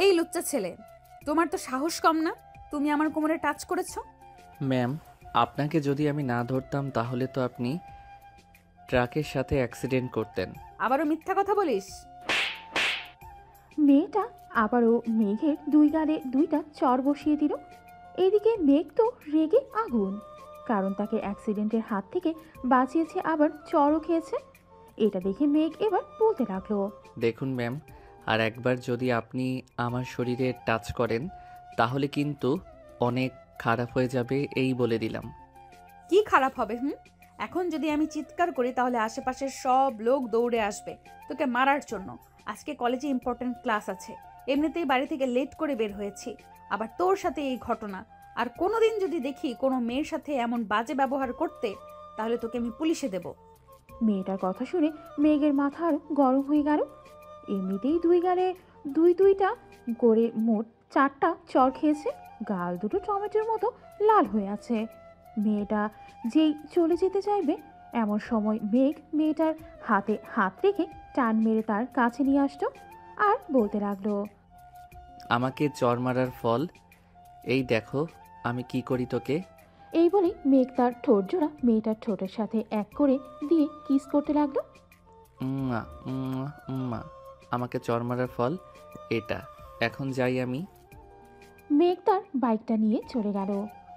এই লুচ্চা ছেলে, তোমার তো সাহস কম না? তুমি আমার কোমরে টাচ করেছো। ম্যাম, আপনাকে যদি আমি না ধরতাম তাহলে তো আপনি ট্রাকের সাথে অ্যাক্সিডেন্ট করতেন। আবারও মিথ্যা কথা বলিস। মেয়েটা আবারও মেঘের দুই গালে দুইটা চর বসিয়ে দিল। এদিকে মেঘ তো রেগে আগুন, কারণ তাকে অ্যাক্সিডেন্টের হাত থেকে বাঁচিয়েছে, আবার চরও খেয়েছে। এটা দেখে মেঘ এবার বলতে লাগলো, দেখুন ম্যাম, আর একবার যদি আপনি আমার শরীরে টাচ করেন তাহলে কিন্তু অনেক খারাপ হয়ে যাবে, এই বলে দিলাম। কি খারাপ হবে? এখন যদি আমি চিৎকার করি তাহলে আশেপাশের সব লোক দৌড়ে আসবে তোকে মারার জন্য। আজকে কলেজে ইম্পর্ট্যান্ট ক্লাস আছে, এমনিতেই বাড়ি থেকে লেট করে বের হয়েছি, আবার তোর সাথে এই ঘটনা। আর কোনোদিন যদি দেখি কোনো মেয়ের সাথে এমন বাজে ব্যবহার করতে, তাহলে তোকে আমি পুলিশে দেব। মেয়েটার কথা শুনে মেঘের মাথা আরো গরম হয়ে গেল। এমনিতেই দুই গালে দুইটা করে মোট 4টা চর খেয়েছে, গাল দুটো টমেটোর মতো লাল হয়ে আছে। মেয়েটা যেই চলে যেতে চাইবে, এমন সময় মেঘ মেয়েটার হাতে হাত রেখে টান মেরে তার কাছে নিয়ে আসতো আর বলতে লাগলো, আমাকে চর মারার ফল এই দেখো, আমি কি করি তোকে। এই বলে মেঘ তার ঠোঁট জোড়া মেয়েটার ঠোঁটের সাথে এক করে দিয়ে কিস করতে লাগলো। উম্মা উম্মা উম্মা, আমাকে চর মারার ফল এটা। এখন যাই আমি। মেঘ তার বাইকটা নিয়ে চলে গেল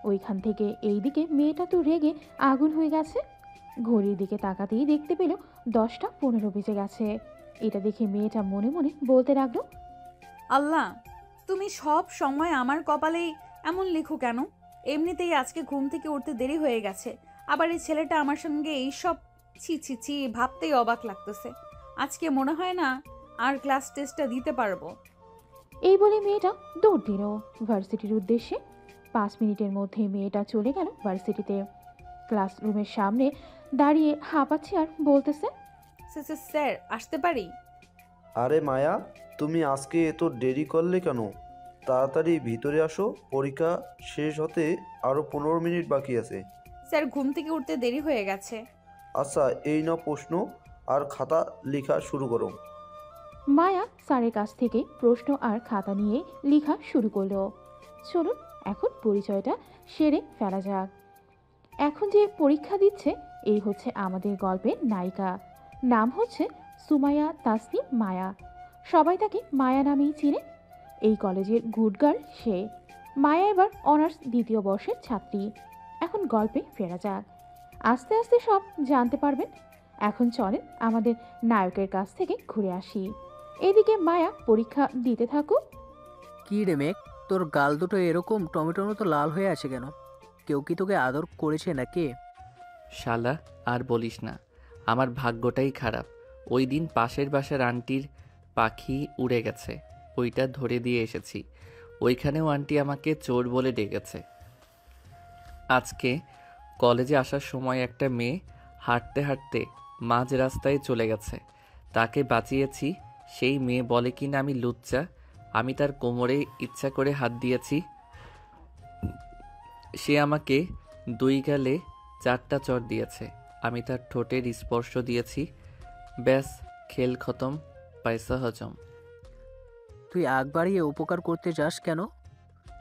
ওইখান থেকে। এইদিকে মেয়েটা তো রেগে আগুন হয়ে গেছে। ঘড়ির দিকে তাকাতেই দেখতে পেল 10টা 15 বেজে গেছে। এটা দেখে মেয়েটা মনে মনে বলতে লাগলো, আল্লাহ, তুমি সব সময় আমার কপালেই এমন লিখো কেন? এমনিতেই আজকে ঘুম থেকে উঠতে দেরি হয়ে গেছে, আবার এই ছেলেটা আমার সঙ্গে এইসব। ছি ছি ছি, ভাবতেই অবাক লাগতেছে। আজকে মনে হয় না আর ক্লাস টেস্টটা দিতে পারবো। এই বলে মেয়েটা দৌড় দিল ভার্সিটির উদ্দেশ্যে। 5 মিনিটের মধ্যে মেয়েটা চলে গেল ভার্সিটিতে। ক্লাসরুমের সামনে দাঁড়িয়ে হাঁপাচ্ছে আর বলতেছে, স্যার, আসতে পারি? আরে মায়া, তুমি আজকে এত দেরি করলে কেন? তাড়াতাড়ি ভিতরে আসো, পরীক্ষা শেষ হতে আরও 15 মিনিট বাকি আছে। স্যার, ঘুম থেকে উঠতে দেরি হয়ে গেছে। আচ্ছা, এই নাও প্রশ্ন, আর খাতা লেখা শুরু করো। মায়া স্যারের কাছ থেকে প্রশ্ন আর খাতা নিয়ে লেখা শুরু করলো। চলুন এখন পরিচয়টা সেরে ফেলা যাক। এখন যে পরীক্ষা দিচ্ছে এই হচ্ছে আমাদের গল্পের নায়িকা। নাম হচ্ছে সুমাইয়া তাসনিম মায়া। সবাই তাকে মায়া নামেই চিনে। এই কলেজের গুড গার্ল সে। মায়া এবার অনার্স 2য় বর্ষের ছাত্রী। এখন গল্পে ফেরা যাক, আস্তে আস্তে সব জানতে পারবেন। এখন চলেন আমাদের নায়কের কাছ থেকে ঘুরে আসি। এদিকে মায়া পরীক্ষা দিতে থাকুক। কি রে মেঘ, তোর গাল দুটো এরকম টমেটোর মতো লাল হয়ে আছে কেন? কেউ কি তোকে আদর করেছে নাকি? শালা, আর বলিস না, আমার ভাগ্যটাই খারাপ। ওই দিন পাশের বাসার আন্টির পাখি উড়ে গেছে, ওইটা ধরে দিয়ে এসেছি। ওইখানেও আন্টি আমাকে চোর বলে ডেকেছে। আজকে কলেজে আসার সময় একটা মেয়ে হাঁটতে হাঁটতে মাঝ রাস্তায় চলে গেছে, তাকে বাঁচিয়েছি। সেই মেয়ে বলে কিনা আমি লুচ্চা, আমি তার কোমরে ইচ্ছা করে হাত দিয়েছি। সে আমাকে 2 গালে 4টা চড় দিয়েছে, আমি তার ঠোঁটের স্পর্শ দিয়েছি। ব্যাস, খেল খতম, পয়সা হজম। তুই আগ বাড়িয়ে উপকার করতে যাস কেন?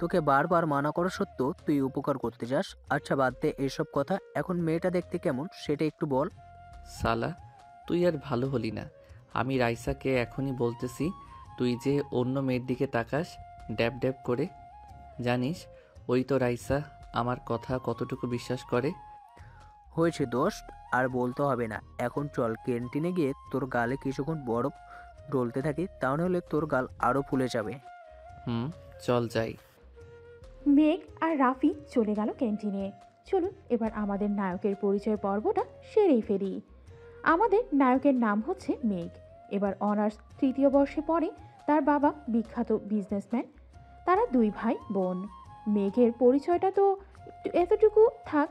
তোকে বারবার মানা করা সত্ত্বেও তুই উপকার করতে যাস। আচ্ছা বাদ দে এসব কথা, এখন মেয়েটা দেখতে কেমন সেটা একটু বল। সালা, তুই আর ভালো হলি না। আমি রাইসাকে এখনই বলতেছি, তুই যে অন্য মেয়ের দিকে তাকাস ড্যাব ড্যাব করে। জানিস ওই তো রাইসা আমার কথা কতটুকু বিশ্বাস করে। হয়েছে দোস্ত, আর বলতে হবে না। এখন চল ক্যান্টিনে গিয়ে তোর গালে কিছুক্ষণ বরফ ডলতে থাকি, তাহলে তোর গাল আরও ফুলে যাবে। হুম, চল যাই। মেঘ আর রাফি চলে গেল ক্যান্টিনে। চলুন এবার আমাদের নায়কের পরিচয় পর্বটা সেরেই ফেলি। আমাদের নায়কের নাম হচ্ছে মেঘ। এবার অনার্স 3য় বর্ষে পড়ে। তার বাবা বিখ্যাত বিজনেসম্যান। তারা 2 ভাই বোন। মেঘের পরিচয়টা তো এতটুকু থাক,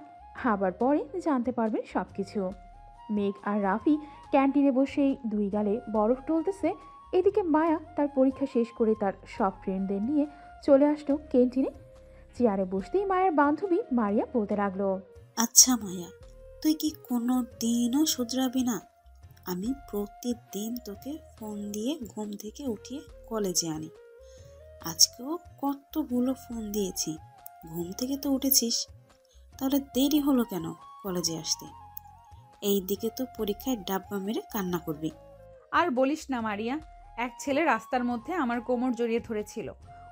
আবার পরে জানতে পারবেন সব কিছু। মেঘ আর রাফি ক্যান্টিনে বসেই 2 গালে বরফ টলতেছে। এদিকে মায়া তার পরীক্ষা শেষ করে তার সব ফ্রেন্ডদের নিয়ে চলে আসলো ক্যান্টিনে। চেয়ারে বসতেই মায়ের বান্ধবী মারিয়া বলতে লাগলো, আচ্ছা মায়া, তুই কি কোনো দিনও শুধরাবি না? আমি প্রতিদিন তোকে ফোন দিয়ে ঘুম থেকে উঠিয়ে কলেজে আনি, আজকেও কতগুলো ফোন দিয়েছি, ঘুম থেকে তো উঠেছিস, তাহলে দেরি হলো কেন কলেজে আসতে? এই দিকে তো পরীক্ষায় ডাব্বা মেরে কান্না করবি। আর বলিস না মারিয়া, এক ছেলে রাস্তার মধ্যে আমার কোমর জড়িয়ে ধরেছিল।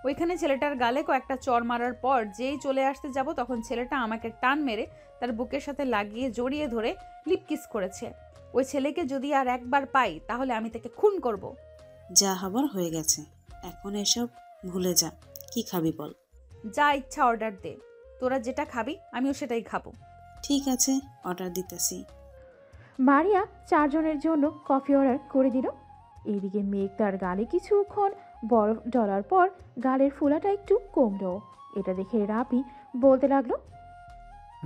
ওইখানে ছেলেটার গালে কয়েকটা চড় মারার পর যেই চলে আসতে যাব তখন ছেলেটা আমাকে টান মেরে তার বুকের সাথে লাগিয়ে জড়িয়ে ধরে লিপ কিস করেছে। ওই ছেলেকে যদি আর একবার পাই তাহলে আমি তাকে খুন করব। যা হবার হয়ে গেছে, এখন এসব ভুলে যা। কি খাবি বল? যা ইচ্ছা অর্ডার দে, তোরা যেটা খাবি আমিও সেটাই খাবো। ঠিক আছে, অর্ডার দিতেছি। মারিয়া 4 জনের জন্য কফি অর্ডার করে দিল। এইদিকে মেঘ তার গালে কিছুক্ষণ বরফ ডলার পর গালের ফোলাটা একটু কমলো। এটা দেখে রাফি বলতে লাগলো,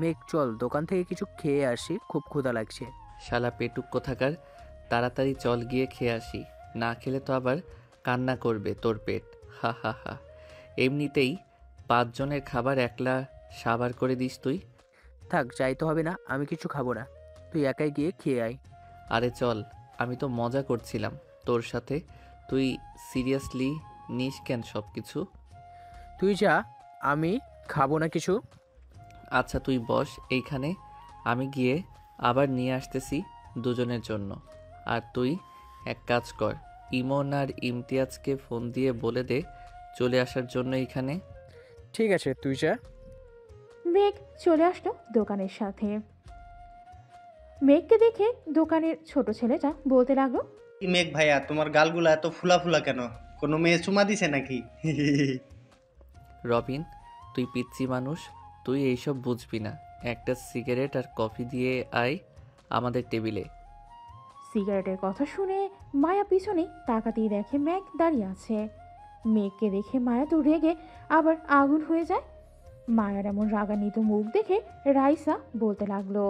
মেঘ চল দোকান থেকে কিছু খেয়ে আসি, খুব ক্ষুধা লাগছে। শালা পেটুক কোথাকার, তাড়াতাড়ি চল গিয়ে খেয়ে আসি, না খেলে তো আবার কান্না করবে তোর পেট। হা হা হা। এমনিতেই 5 জনের খাবার একলা সাবার করে দিস তুই। থাক, যাইতে হবে না, আমি কিছু খাবো না, তুই একাই গিয়ে খেয়ে আয়। আরে চল, আমি তো মজা করছিলাম তোর সাথে, তুই সিরিয়াসলি নিস কেন সব কিছু? তুই যা, আমি খাবো না কিছু। আচ্ছা তুই বস এইখানে, আমি গিয়ে আবার নিয়ে আসতেছি দুজনের জন্য। আর তুই এক কাজ কর, ইমন আর ইমতিয়াজকে ফোন দিয়ে বলে দে চলে আসার জন্য এইখানে। ঠিক আছে, তুই যা। মেঘ চলে আসলো দোকানের সাথে। মেঘকে দেখে দোকানের ছোট ছেলেটা বলতে লাগলো, কি মেঘ ভাইয়া, তোমার গালগুলা এত ফুলা ফুলা কেন? কোনো মেয়ে চুমা দিছে নাকি? রবিন, তুই পিচ্চি মানুষ, তুই এইসব বুঝবি না। একটা সিগারেট আর কফি দিয়ে আয় আমাদের টেবিলে। সিগারেটের কথা শুনে মায়া পিছনে তাকাতেই দেখে মেঘ দাঁড়িয়ে আছে। মেঘকে দেখে মায়া তো রেগে আবার আগুন হয়ে যায়। মায়ার এমন রাগান্বিত মুখ দেখে রাইসা বলতে লাগলো,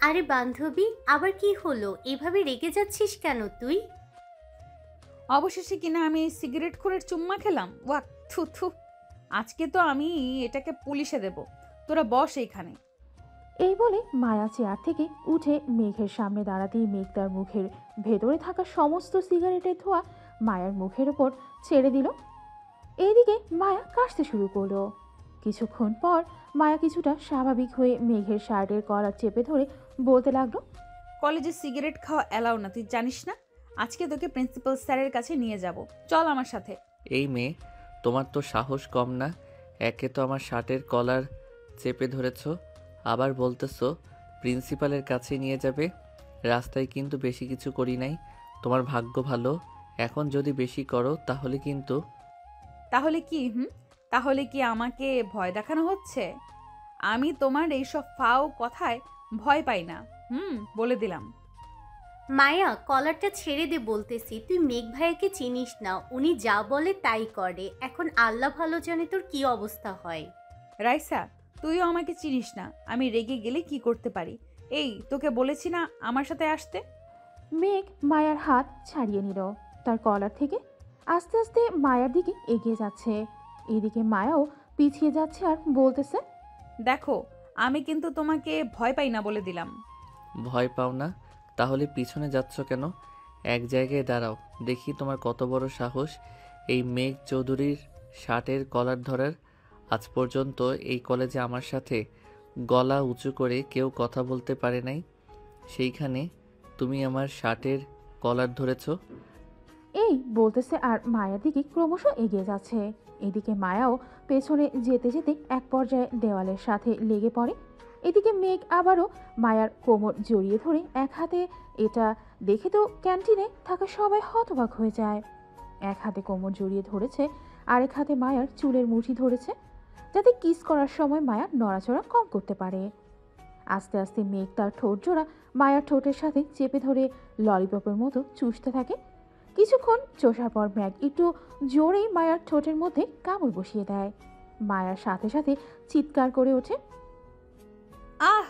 আরে বান্ধবী, আবার কি হলো? এভাবে রেগে যাচ্ছিস কেন তুই? অবশেষে কিনা আমি এই সিগারেট খোরের চুম্মা খেলাম। ওয়াক, থু থু। আজকে তো আমি এটাকে পুলিশে দেব। তোরা বস এইখানে। এই বলে মায়া চেয়ার থেকে উঠে মেঘের সামনে দাঁড়াতেই মেঘ তার মুখের ভেতরে থাকা সমস্ত সিগারেটের ধোঁয়া মায়ার মুখের ওপর ছেড়ে দিল। এইদিকে মায়া কাশতে শুরু করলো। কিছুক্ষণ পর মায়া কিছুটা স্বাভাবিক হয়ে মেঘের শার্টের কলার চেপে ধরে বলতে লাগলো, কলেজে সিগারেট খাওয়া অ্যালাউ না, তুই জানিস না? আজকে তোকে প্রিন্সিপাল স্যারের কাছে নিয়ে যাব। চল আমার সাথে। এই মেয়ে, তোমার তো সাহস কম না। একে তো আমার শার্টের কলার চেপে ধরেছ, আবার বলতেছো প্রিন্সিপালের কাছে নিয়ে যাবে। রাস্তায় কিন্তু বেশি কিছু করি নাই, তোমার ভাগ্য ভালো। এখন যদি বেশি করো তাহলে কিন্তু। তাহলে কি? তাহলে কি আমাকে ভয় দেখানো হচ্ছে? আমি তোমার এইসব ফাও কথায় ভয় পাই না। বলে দিলাম। মায়া, কলারটা ছেড়ে দে বলতেছি। তুই মেঘ ভাইয়াকে চিনিস না, উনি যা বলে তাই করে। এখন আল্লাহ ভালো জানে তোর কি অবস্থা হয়। রাইসা, তুইও আমাকে চিনিস না, আমি রেগে গেলে কি করতে পারি। এই তোকে বলেছি না আমার সাথে আসতে। মেঘ মায়ার হাত ছাড়িয়ে নিল তার কলার থেকে। আস্তে আস্তে মায়ার দিকে এগিয়ে যাচ্ছে। এদিকে মায়াও পিছিয়ে যাচ্ছে আর বলতেছে, দেখো, আমি কিন্তু তোমাকে ভয় পাই না বলে দিলাম। ভয় পাও না? তাহলে পিছনে যাচ্ছ কেন? এক জায়গায় দাঁড়াও, দেখি তোমার কত বড় সাহস এই মেঘ চৌধুরীর শার্টের কলার ধরার। আজ পর্যন্ত এই কলেজে আমার সাথে গলা উঁচু করে কেউ কথা বলতে পারে নাই, সেইখানে তুমি আমার শার্টের কলার ধরেছ। এই বলতেছে আর মায়ার দিকে ক্রমশ এগিয়ে যাচ্ছে। এদিকে মায়াও পেছনে যেতে যেতে এক পর্যায়ে দেওয়ালের সাথে লেগে পড়ে। এদিকে মেঘ আবারও মায়ার কোমর জড়িয়ে ধরে এক হাতে, এটা দেখে তো ক্যান্টিনে থাকা সবাই হতবাক হয়ে যায়। এক হাতে কোমর জড়িয়ে ধরেছে, আরেক হাতে মায়ার চুলের মুঠি ধরেছে, যাতে কিস করার সময় মায়া নড়াচড়া কম করতে পারে। আস্তে আস্তে মেঘ তার ঠোঁট জোড়া মায়ার ঠোঁটের সাথে চেপে ধরে ললিপপের মতো চুষতে থাকে। কিছুক্ষণ চষার পর মেঘ একটু জোরেই মায়ার ঠোঁটের মধ্যে কামড় বসিয়ে দেয়। মায়ার সাথে সাথে চিৎকার করে ওঠে। আহ!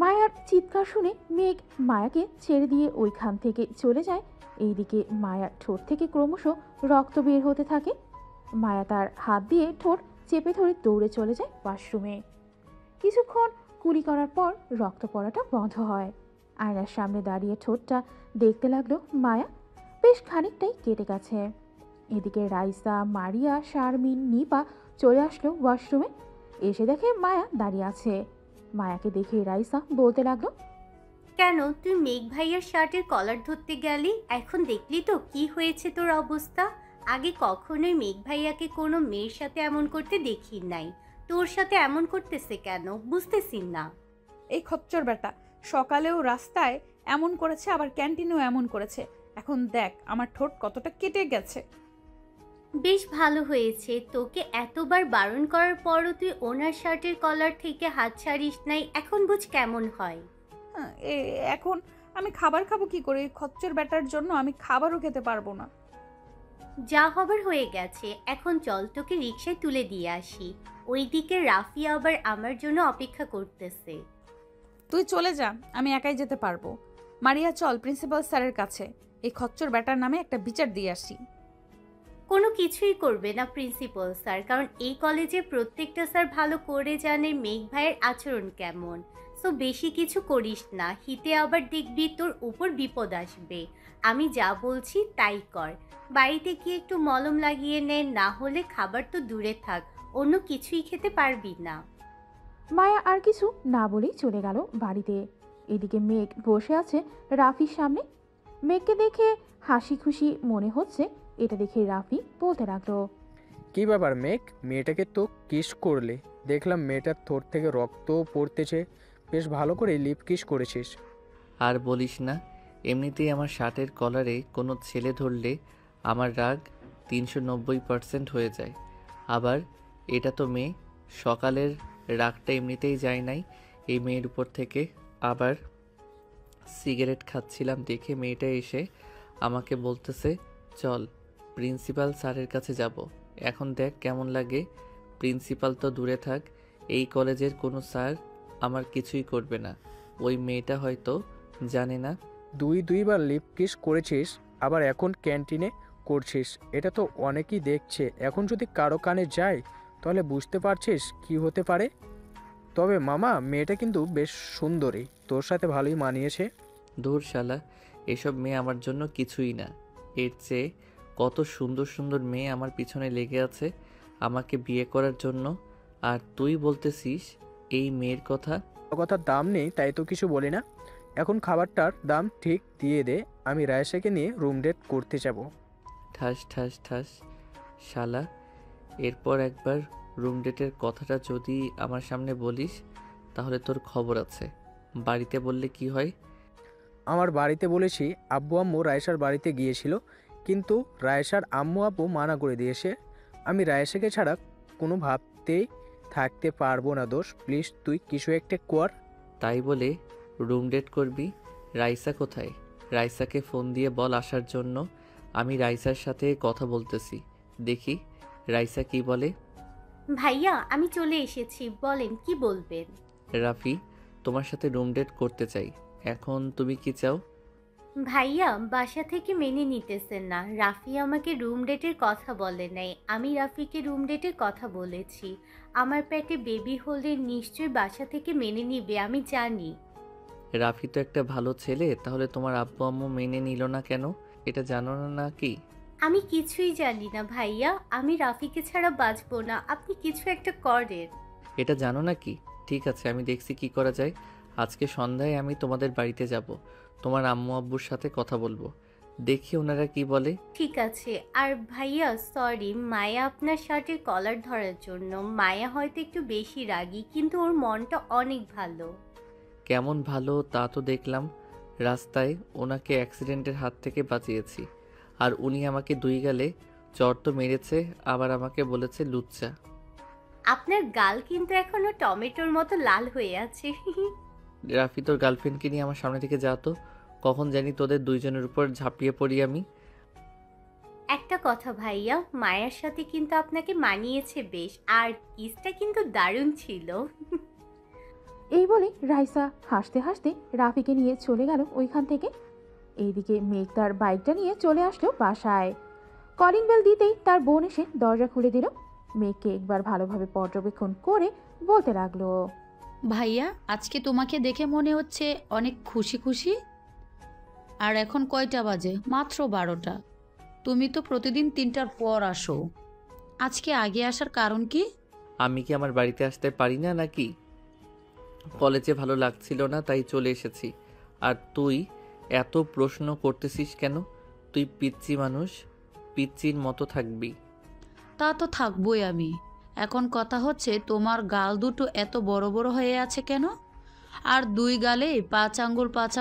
মায়ার চিৎকার শুনে মেঘ মায়াকে ছেড়ে দিয়ে ওইখান থেকে চলে যায়। এইদিকে মায়ার ঠোঁট থেকে ক্রমশ রক্ত বের হতে থাকে। মায়া তার হাত দিয়ে ঠোঁট চেপে ধরে দৌড়ে চলে যায় ওয়াশরুমে। কিছুক্ষণ কুলি করার পর রক্ত পড়াটা বন্ধ হয়। আয়নার সামনে দাঁড়িয়ে ঠোঁটটা দেখতে লাগলো মায়া। বেশ খানিকটাই কেটে গেছে। এদিকে রাইসা, মারিয়া, শারমিন, নিপা চলে আসলো ওয়াশরুমে। এসে দেখে মায়া দাঁড়িয়ে আছে। মায়াকে দেখে রাইসা বলতে লাগলো, কেন তুই মেঘ ভাইয়ার শার্টের কলার ধরতে গেলি? এখন দেখলি তো কি হয়েছে তোর অবস্থা। আগে কখনোই মেঘ ভাইয়াকে কোনো মেয়ের সাথে এমন করতে দেখি নাই, তোর সাথে এমন করতেছে কেন বুঝতেছি না। এই খচ্চর বেটা সকালেও রাস্তায় এমন করেছে, আবার ক্যান্টিনেও এমন করেছে। এখন দেখ আমার ঠোঁট কতটা কেটে গেছে। বেশ ভালো হয়েছে, তোকে এতবার বারণ করার পরও তুই ওনার শার্টের কলার থেকে হাত ছাড়িস নাই। এখন বুঝ কেমন হয়। হ্যাঁ, এখন আমি খাবার খাবো কি করে? এই খচ্চর বেটার জন্য আমি খাবারও খেতে পারবো না। যা হবার হয়ে গেছে, এখন চল তোকে রিকশায় তুলে দিয়ে আসি। ওইদিকে রাফি আবার আমার জন্য অপেক্ষা করতেছে। তুই চলে যা, আমি একাই যেতে পারবো। মারিয়া চল প্রিন্সিপাল স্যারের কাছে, এই খচ্চর বেটার নামে একটা বিচার দিয়ে আসি। কোনো কিছুই করবে না প্রিন্সিপাল স্যার, কারণ এই কলেজে প্রত্যেকটা স্যার ভালো করে জানে মেঘ ভাইয়ের আচরণ কেমন। সো বেশি কিছু করিস না, হিতে আবার দেখবি তোর উপর বিপদ আসবে। আমি যা বলছি তাই কর। বাড়িতে গিয়ে একটু মলম লাগিয়ে নে, না হলে খাবার তো দূরে থাক, অন্য কিছুই খেতে পারবি না। মায়া আর কিছু না বলেই চলে গেল বাড়িতে। এদিকে মেঘ বসে আছে রাফির সামনে। মেঘকে দেখে হাসি খুশি মনে হচ্ছে। এটা দেখে রাফি বলতে লাগলো, কি ব্যাপার মেঘ, মেয়েটাকে তো কিস করলে? দেখলাম মেয়েটার ঠোঁট থেকে রক্ত পড়তেছে, বেশ ভালো করে লিপ কিস করেছিস। আর বলিস না, এমনিতেই আমার শার্টের কলারে কোনো ছেলে ধরলে আমার রাগ 390% হয়ে যায়। আবার এটা তো মেয়ে, সকালের রাগটা এমনিতেই যায় নাই এই মেয়ের উপর থেকে। আবার সিগারেট খাচ্ছিলাম দেখে মেয়েটা এসে আমাকে বলতেছে চল প্রিন্সিপাল স্যারের কাছে যাব। এখন দেখ কেমন লাগে। প্রিন্সিপাল তো দূরে থাক, এই কলেজের কোনো স্যার আমার কিছুই করবে না। ওই মেয়েটা হয়তো জানে না। দুইবার লিপ কিস করেছিস, আবার এখন ক্যান্টিনে করছিস, এটা তো অনেকেই দেখছে। এখন যদি কারো কানে যায় তাহলে বুঝতে পারছিস কি হতে পারে। তবে মামা, মেয়েটা কিন্তু বেশ সুন্দরী, তোর সাথে ভালোই মানিয়েছে। দূর শালা, এসব মেয়ে আমার জন্য কিছুই না। এর চেয়ে কত সুন্দর সুন্দর মেয়ে আমার পিছনে লেগে আছে আমাকে বিয়ে করার জন্য। আর তুই বলতেছিস এই মেয়ের কথা? কথার দাম নেই তাই তো কিছু বলি না। এখন খাবারটার দাম ঠিক দিয়ে দে, আমি রায়সাকে নিয়ে রুম ডেট করতে যাব। ঠাস ঠাস ঠাস শালা, এরপর একবার রুম ডেটের কথাটা যদি আমার সামনে বলিস তাহলে তোর খবর আছে। বাড়িতে বললে কি হয়? আমার বাড়িতে বলেছি, আব্বু আম্মু রায়সার বাড়িতে গিয়েছিল, কিন্তু রায়সার আম্মু আব্বু মানা করে দিয়েছে। আমি রায়সাকে ছাড়া কোনো ভাবতেই থাকতে পারবো না। দোষ, প্লিজ তুই কিছু একটা কর। তাই বলে রুম ডেট করবি? রাইসা কোথায়? রাইসাকে ফোন দিয়ে বল আসার জন্য। আমি রাইসার সাথে কথা বলতেছি, দেখি রাইসা কি বলে। ভাইয়া আমি চলে এসেছি, বলেন কি বলবেন। রাফি তোমার সাথে রুম ডেট করতে চাই, এখন তুমি কি চাও? ভাইয়া বাসা থেকে মেনে নিতেছেন না। রাফি আমাকে রুম ডেটের কথা বলে নাই, আমি রাফিকে রুম ডেটের কথা বলেছি। আমার পেটে বেবি হলে নিশ্চয়ই বাসা থেকে মেনে নিবে, আমি জানি। রাফি তো একটা ভালো ছেলে, তাহলে তোমার আব্বু আম্মু মেনে নিল না কেন? এটা জানো না নাকি? আমি কিছুই জানি না ভাইয়া, আমি রাফিকে ছাড়া বাঁচবো না, আপনি কিছু একটা করেন। এটা জানো নাকি? ঠিক আছে, আমি দেখছি কি করা যায়। আজকে সন্ধ্যায় আমি তোমাদের বাড়িতে যাব, তোমার আম্মু আব্বুর সাথে কথা বলবো, দেখি ওনারা কি বলে। ঠিক আছে। আর ভাইয়া সরি, মায়া আপনার শার্টের কলার ধরার জন্য। মায়া হয়তো একটু বেশি রাগী, কিন্তু ওর মনটা অনেক ভালো। কেমন ভালো তা তো দেখলাম, রাস্তায় ওনাকে অ্যাক্সিডেন্টের হাত থেকে বাঁচিয়েছি, আর উনি আমাকে দুই গালে চড় তো মেরেছে, আবার আমাকে বলেছে লুচ্চা। আপনার গাল কিন্তু এখনো টমেটোর মতো লাল হয়ে আছে। রাফি তোর গার্লফ্রেন্ডকে নিয়ে আমার সামনে থেকে যা তো, কখন জানি তোদের দুইজনের উপর ঝাঁপিয়ে পড়ি আমি। একটা কথা ভাইয়া, মায়ার সাথে কিন্তু আপনাকে মানিয়েছে বেশ, আর কিসটা কিন্তু দারুণ ছিল। এই বলে রাইসা হাসতে হাসতে রাফিকে নিয়ে চলে গেল ওইখান থেকে। এইদিকে মেঘ তার বাইকটা নিয়ে চলে আসলো বাসায়। কলিং বেল দিতেই তার বোন এসে দরজা খুলে দিল। মেঘকে একবার ভালোভাবে পর্যবেক্ষণ করে বলতে লাগলো, ভাইয়া আজকে তোমাকে দেখে মনে হচ্ছে অনেক খুশি খুশি। আর এখন কয়টা বাজে? মাত্র 12টা। তুমি তো প্রতিদিন 3টার পর আসো, আজকে আগে আসার কারণ কি? আমি কি আমার বাড়িতে আসতে পারি না নাকি? কলেজে ভালো লাগছিল না তাই চলে এসেছি। আর তুই এত প্রশ্ন করতেছিস কেন? তুই পিচ্চি মানুষ, পিচ্চির মতো থাকবি। তা তো থাকবই আমি। এখন কথা হচ্ছে তোমার গাল দুটো এত বড় বড় হয়ে আছে কেন? আর 2 গালে 5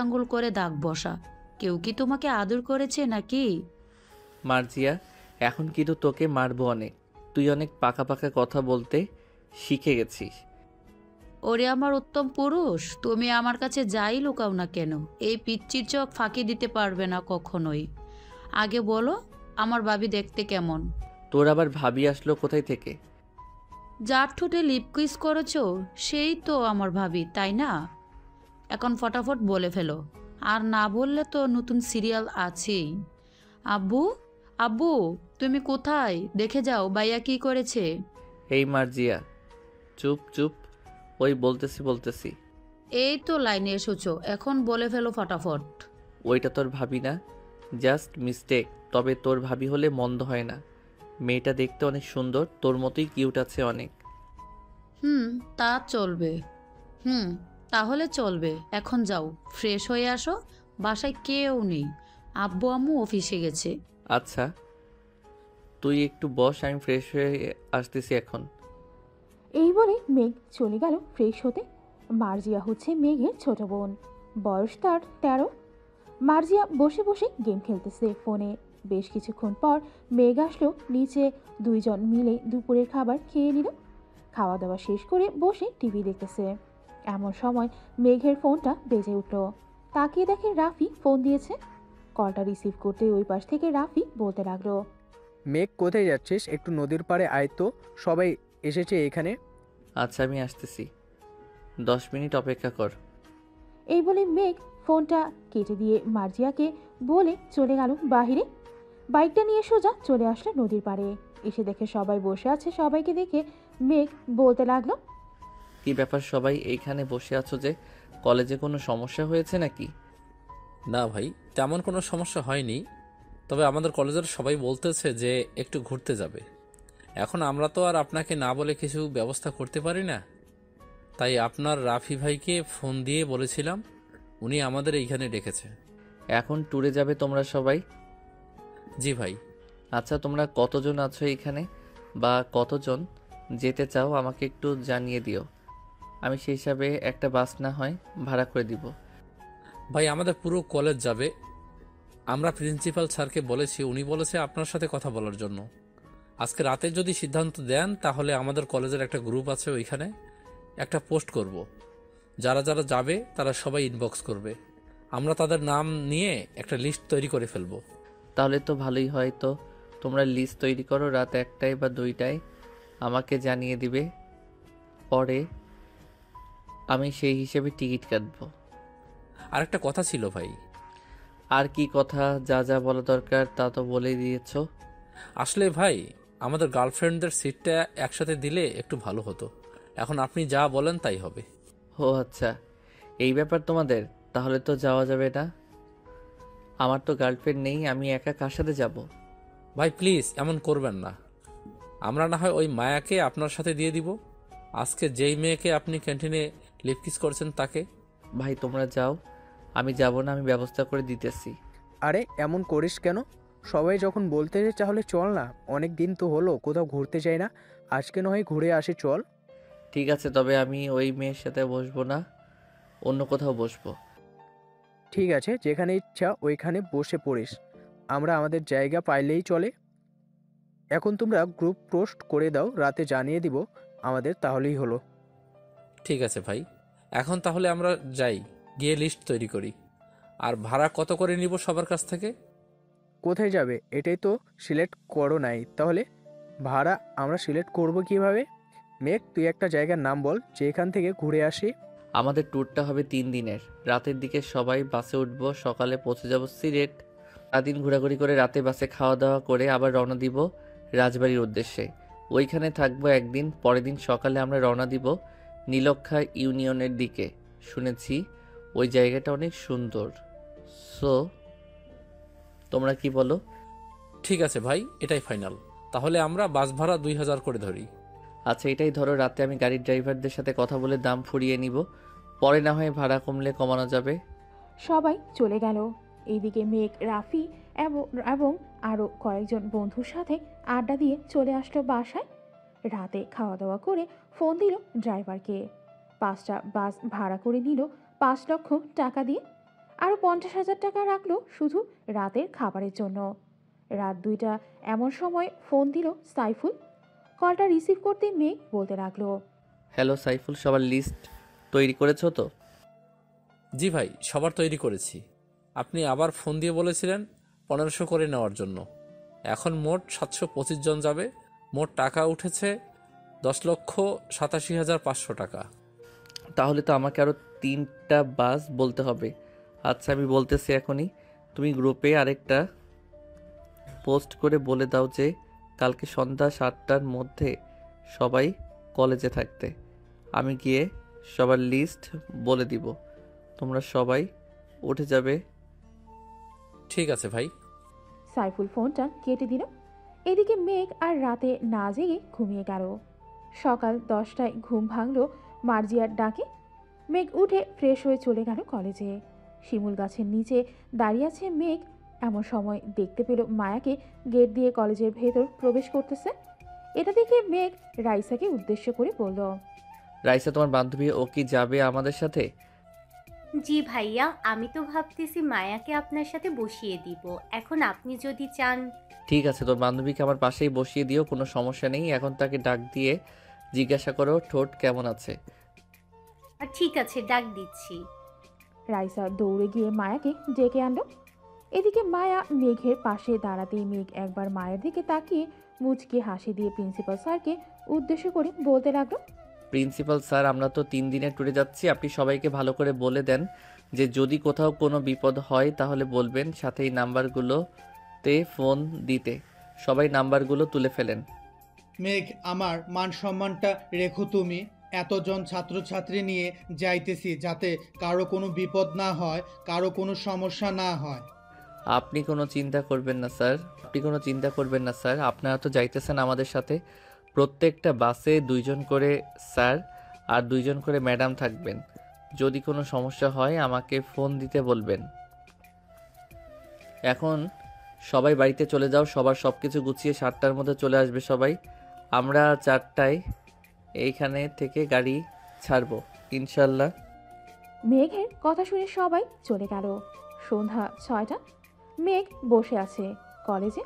আঙ্গুল করে দাগ বসা। কেউ কি তোমাকে আদর করেছে নাকি? মার্জিয়া, এখন কিন্তু তোকে মারবো অনেক। তুই অনেক পাকা পাকা কথা বলতে শিখে গেছিস। ওরে আমার উত্তম পুরুষ, তুমি আমার কাছে যাই লুকাও না কেন, এই পিচ্চির চোখ ফাঁকি দিতে পারবে না কখনোই। আগে বলো, আমার ভাবি দেখতে কেমন? তোর আবার ভাবি আসলো কোথায় থেকে? যার ঠোঁটে লিপ কিস করেছো সেই তো আমার ভাবি, তাই না? এখন ফটাফট বলে ফেলো, আর না বললে তো নতুন সিরিয়াল আছেই। আব্বু, আব্বু, তুমি কোথায়? দেখে যাও ভাইয়া কি করেছে। এই মার্জিয়া, চুপ চুপ, ওই বলতেছি। এই তো লাইনে এসেছো, এখন বলে ফেলো ফটাফট। ওইটা তোর ভাবি না, জাস্ট মিস্টেক। তবে তোর ভাবি হলে মন্দ হয় না। মেয়েটা দেখতে অনেক সুন্দর, তোর মতোই কিউট আছে অনেক। তা চলবে। তাহলে চলবে। এখন যাও, ফ্রেশ হয়ে আসো। বাসায় কেউ নেই, আব্বু আম্মু অফিসে গেছে। আচ্ছা, তুই একটু বস, আমি ফ্রেশ হয়ে আসতেছি এখন। এই বলে মেঘ চলে গেল ফ্রেশ হতে। মার্জিয়া হচ্ছে মেঘের ছোট বোন, বয়স তার 13। মার্জিয়া বসে বসে গেম খেলতেছে ফোনে। বেশ কিছুক্ষণ পর মেঘ আসলো নিচে। দুইজন মিলে দুপুরের খাবার খেয়ে নিল। খাওয়া দাওয়া শেষ করে বসে টিভি দেখতেছে। এমন সময় মেঘের ফোনটা বেজে উঠল। তাকিয়ে দেখে রাফি ফোন দিয়েছে। কলটা রিসিভ করতে ওই পাশ থেকে রাফি বলতে লাগলো, মেঘ কোথায় যাচ্ছিস? একটু নদীর পাড়ে আয় তো, সবাই এসেছে এখানে। আচ্ছা, আমি আসতেছি, 10 মিনিট অপেক্ষা কর। এই বলে মেঘ ফোনটা কেটে দিয়ে মার্জিয়াকে বলে চলে গেল বাহিরে। বাইকটা নিয়ে সোজা চলে আসলো নদীর পাড়ে। এসে দেখে সবাই বসে আছে। সবাইকে দেখে মেঘ বলতে লাগলো, কি ব্যাপার, সবাই এইখানে বসে আছো যে? কলেজে কোনো সমস্যা হয়েছে নাকি? না ভাই, তেমন কোনো সমস্যা হয়নি। তবে আমাদের কলেজের সবাই বলতেছে যে একটু ঘুরতে যাবে। এখন আমরা তো আর আপনাকে না বলে কিছু ব্যবস্থা করতে পারি না, তাই আপনার রাফি ভাইকে ফোন দিয়ে বলেছিলাম, উনি আমাদের এইখানে ডেকেছে। এখন ট্যুরে যাবে তোমরা সবাই? জি ভাই। আচ্ছা, তোমরা কতজন আছো এখানে, বা কতজন যেতে চাও আমাকে একটু জানিয়ে দিও। আমি সেই হিসাবে একটা বাস না হয় ভাড়া করে দিব। ভাই, আমাদের পুরো কলেজ যাবে। আমরা প্রিন্সিপাল স্যারকে বলেছি, উনি বলেছে আপনার সাথে কথা বলার জন্য। আজকে রাতে যদি সিদ্ধান্ত দেন তাহলে আমাদের কলেজের একটা গ্রুপ আছে, ওইখানে একটা পোস্ট করব। যারা যারা যাবে তারা সবাই ইনবক্স করবে। আমরা তাদের নাম নিয়ে একটা লিস্ট তৈরি করে ফেলবো। তাহলে তো ভালোই হয়। তো তোমরা লিস্ট তৈরি করো, রাত 1টায় বা 2টায় আমাকে জানিয়ে দিবে। পরে আমি সেই হিসেবে টিকিট কাটবো। আর একটা কথা ছিল ভাই। আর কি কথা? যা যা বলা দরকার তা তো বলেই দিয়েছ। আসলে ভাই, আমাদের গার্লফ্রেন্ডদের সিটটা একসাথে দিলে একটু ভালো হতো। এখন আপনি যা বলেন তাই হবে। ও আচ্ছা, এই ব্যাপার তোমাদের। তাহলে তো যাওয়া যাবে না। আমার তো গার্লফ্রেন্ড নেই, আমি একা কার সাথে যাব? ভাই প্লিজ এমন করবেন না। আমরা না হয় ওই মায়াকে আপনার সাথে দিয়ে দিব। আজকে যেই মেয়েকে আপনি ক্যান্টিনে লিপকিস করছেন তাকে। ভাই তোমরা যাও, আমি যাব না, আমি ব্যবস্থা করে দিতেছি। আরে এমন করিস কেন? সবাই যখন বলতে তাহলে চল না, অনেক দিন তো হলো কোথাও ঘুরতে যাই না, আজকে নয় ঘুরে আসি চল। ঠিক আছে, তবে আমি ওই মেয়ের সাথে বসবো না, অন্য কোথাও বসবো। ঠিক আছে, যেখানে ইচ্ছা ওইখানে বসে পড়িস, আমরা আমাদের জায়গা পাইলেই চলে। এখন তোমরা গ্রুপ পোস্ট করে দাও, রাতে জানিয়ে দিব আমাদের, তাহলেই হলো। ঠিক আছে ভাই, এখন তাহলে আমরা যাই, গিয়ে লিস্ট তৈরি করি। আর ভাড়া কত করে নিব সবার কাছ থেকে? কোথায় যাবে এটাই তো সিলেক্ট করো নাই, তাহলে ভাড়া আমরা সিলেক্ট করব কিভাবে? মেঘ, তুই একটা জায়গার নাম বল যেখান থেকে ঘুরে আসি। আমাদের ট্যুরটা হবে 3 দিনের। রাতের দিকে সবাই বাসে উঠবো, সকালে পৌঁছে যাব সিলেট। সারাদিন ঘোরাঘুরি করে রাতে বাসে খাওয়া দাওয়া করে আবার রওনা দিব রাজবাড়ির উদ্দেশ্যে। ওইখানে থাকবো একদিন। পরের দিন সকালে আমরা রওনা দিব নীলক্ষা ইউনিয়নের দিকে। শুনেছি ওই জায়গাটা অনেক সুন্দর। সো তোমরা কি বলো? ঠিক আছে ভাই, এটাই ফাইনাল। তাহলে আমরা বাস ভাড়া 2000 করে ধরি। আচ্ছা এটাই ধরো, রাতে আমি গাড়ির ড্রাইভারদের সাথে কথা বলে দাম ফুরিয়ে নিব, পরে না হয় ভাড়া কমলে কমানো যাবে। সবাই চলে গেল। এইদিকে মেঘ, রাফি এবং আরও কয়েকজন বন্ধুর সাথে আড্ডা দিয়ে চলে আসলো বাসায়। রাতে খাওয়া দাওয়া করে ফোন দিল ড্রাইভারকে। 5টা বাস ভাড়া করে নিল 5 লক্ষ টাকা দিয়ে। আরও 50,000 টাকা রাখলো শুধু রাতের খাবারের জন্য। রাত 2টা এমন সময় ফোন দিল সাইফুল। কলটা রিসিভ করতে মেঘ বলতে লাগলো, হ্যালো সাইফুল, সবার লিস্ট তৈরি করেছো তো? জি ভাই, সবার তৈরি করেছি। আপনি আবার ফোন দিয়ে বলেছিলেন 1500 করে নেওয়ার জন্য। এখন মোট 725 জন যাবে। মোট টাকা উঠেছে 10,87,500 টাকা। তাহলে তো আমাকে আরও 3টা বাস বলতে হবে। আচ্ছা আমি বলতেছি এখনই। তুমি গ্রুপে আরেকটা পোস্ট করে বলে দাও যে কালকে সন্ধ্যা 7টার মধ্যে সবাই কলেজে থাকতে। আমি গিয়ে সবার লিস্ট বলে দিব, তোমরা সবাই উঠে যাবে। ঠিক আছে ভাই। সাইফুল ফোনটা কেটে দিল। এদিকে মেঘ আর রাতে না জেগে ঘুমিয়ে গেল। সকাল 10টায় ঘুম ভাঙল মার্জিয়ার ডাকে। মেঘ উঠে ফ্রেশ হয়ে চলে গেল কলেজে। শিমুল গাছের নিচে দাঁড়িয়ে আছে মেঘ। এমন সময় দেখতে পেল মায়াকে গেট দিয়ে কলেজের ভেতর প্রবেশ করতেছে। এটা দেখে মেঘ রাইসাকে উদ্দেশ্য করে বলল, রাইসা তোমার বান্ধবী, ও কি যাবে আমাদের সাথে? জি ভাইয়া, আমি তো ভাবতেছি মায়াকে আপনার সাথে বসিয়ে দিব। এখন আপনি যদি চান। ঠিক আছে, তোর বান্ধবীকে আমার পাশেই বসিয়ে দিও, কোনো সমস্যা নেই। এখন তাকে ডাক দিয়ে জিজ্ঞাসা করো ঠোঁট কেমন আছে। আর ঠিক আছে, ডাক দিচ্ছি। রাইসা দৌড়ে গিয়ে মায়াকে ডেকে আনলো। এদিকে মায়া মেঘের পাশে দাঁড়াতেই মেঘ একবার মায়ের দিকে তাকিয়ে মুচকি হাসি দিয়ে প্রিন্সিপাল স্যারকে উদ্দেশ্য করে বলতে লাগলো, প্রিন্সিপাল স্যার, আমরা তো 3 দিনের ট্যুরে যাচ্ছি। আপনি সবাইকে ভালো করে বলে দেন যে যদি কোথাও কোনো বিপদ হয় তাহলে বলবেন, সাথে এই নাম্বারগুলোতে ফোন দিতে। সবাই নাম্বারগুলো তুলে ফেলেন। মেঘ, আমার মান সম্মানটা রেখো তুমি। এতজন ছাত্রছাত্রী নিয়ে যাইতেছি, যাতে কারো কোনো বিপদ না হয়, কারো কোনো সমস্যা না হয়। আপনি কোনো চিন্তা করবেন না স্যার, আপনারা তো যাইতেছেন আমাদের সাথে। প্রত্যেকটা বাসে 2 জন করে স্যার আর 2 জন করে ম্যাডাম থাকবেন। যদি কোনো সমস্যা হয় আমাকে ফোন দিতে বলবেন। এখন সবাই বাড়িতে চলে যাও, সবার সব কিছু গুছিয়ে 7টার মধ্যে চলে আসবে সবাই। আমরা 4টায় এইখানে থেকে গাড়ি ছাড়বো ইনশাল্লাহ। মেঘের কথা শুনে সবাই চলে গেল। সন্ধ্যা 6টা। মেঘ বসে আছে কলেজে।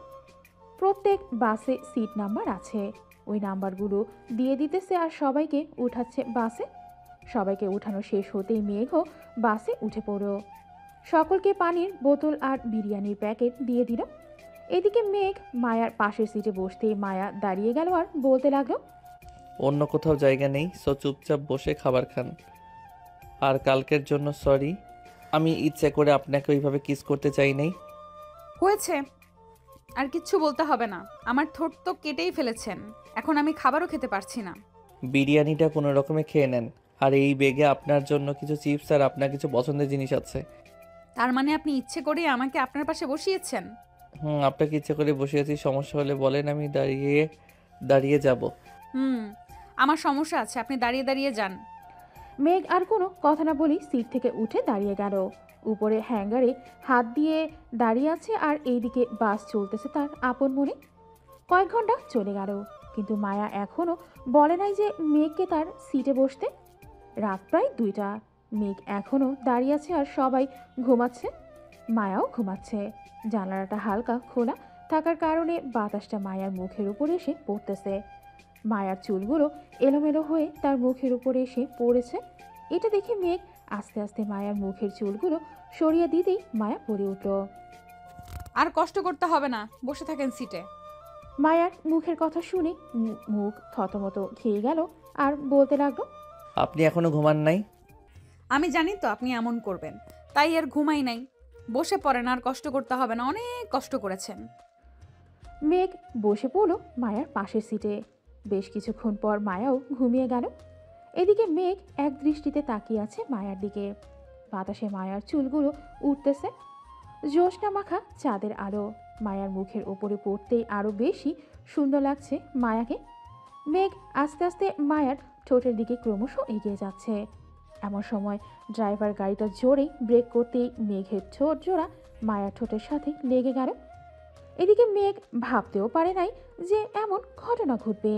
প্রত্যেক বাসে সিট নাম্বার আছে। ওই নাম্বারগুলো দিয়ে দিতেছে আর সবাইকে উঠাচ্ছে বাসে। সবাইকে উঠানো শেষ হতেই মেঘও বাসে উঠে পড়ল। সকলকে পানির বোতল আর বিরিয়ানির প্যাকেট দিয়ে দিল। এদিকে মেঘ মায়ার পাশের সিটে বসতেই মায়া দাঁড়িয়ে গেল আর বলতে লাগলো, অন্য কোথাও জায়গা নেই, সো চুপচাপ বসে খাবার খান। আর কালকের জন্য সরি, আমি ইচ্ছে করে আপনাকে ওইভাবে কিস করতে চাই নাই। হয়েছে, আর কিচ্ছু বলতে হবে না। আমার ঠোঁট তো কেটেই ফেলেছেন, এখন আমি খাবারও খেতে পারছি না। বিরিয়ানিটা কোনো রকমে খেয়ে নেন। আর এই বেগে আপনার জন্য কিছু চিপস আর আপনার কিছু পছন্দের জিনিস আছে। তার মানে আপনি ইচ্ছে করে আমাকে আপনার পাশে বসিয়েছেন? আপনাকে ইচ্ছে করে বসিয়েছি। সমস্যা হলে বলেন, আমি দাঁড়িয়ে যাব। আমার সমস্যা আছে, আপনি দাঁড়িয়ে দাঁড়িয়ে যান। মেঘ আর কোনো কথা না বলেই সিট থেকে উঠে দাঁড়িয়ে গেল। উপরে হ্যাঙ্গারে হাত দিয়ে দাঁড়িয়ে আছে আর এইদিকে বাস চলতেছে তার আপন মনে। কয়েক ঘন্টা চলে গেল, কিন্তু মায়া এখনও বলে নাই যে মেঘকে তার সিটে বসতে। রাত প্রায় 2টা। মেঘ এখনও দাঁড়িয়ে আছে আর সবাই ঘুমাচ্ছে। মায়াও ঘুমাচ্ছে। জানালাটা হালকা খোলা থাকার কারণে বাতাসটা মায়ার মুখের উপর এসে পড়তেছে। মায়ার চুলগুলো এলোমেলো হয়ে তার মুখের উপরে এসে পড়েছে। এটা দেখে মেঘ আস্তে আস্তে মায়ার মুখের চুলগুলো সরিয়ে দিতেই মায়া পড়ে উঠল। আর কষ্ট করতে হবে না, বসে থাকেন সিটে। মায়ার মুখের কথা শুনে মুখ থতমত খেয়ে গেল আর বলতে লাগলো, আপনি এখনো ঘুমান নাই? আমি জানি তো আপনি এমন করবেন, তাই আর ঘুমাই নাই। বসে পড়েন, আর কষ্ট করতে হবে না, অনেক কষ্ট করেছেন। মেঘ বসে পড়ল মায়ার পাশের সিটে। বেশ কিছুক্ষণ পর মায়াও ঘুমিয়ে গেল। এদিকে মেঘ এক দৃষ্টিতে তাকিয়ে আছে মায়ার দিকে। বাতাসে মায়ার চুলগুলো উঠতেছে। জ্যোৎস্না মাখা চাঁদের আলো মায়ার মুখের ওপরে পড়তেই আরও বেশি সুন্দর লাগছে মায়াকে। মেঘ আস্তে আস্তে মায়ার ঠোঁটের দিকে ক্রমশ এগিয়ে যাচ্ছে। এমন সময় ড্রাইভার গাড়িটা জোরে ব্রেক করতেই মেঘের ঠোঁট জোড়া মায়ার ঠোঁটের সাথে লেগে গেল। এদিকে মেঘ ভাবতেও পারে নাই যে এমন ঘটনা ঘটবে।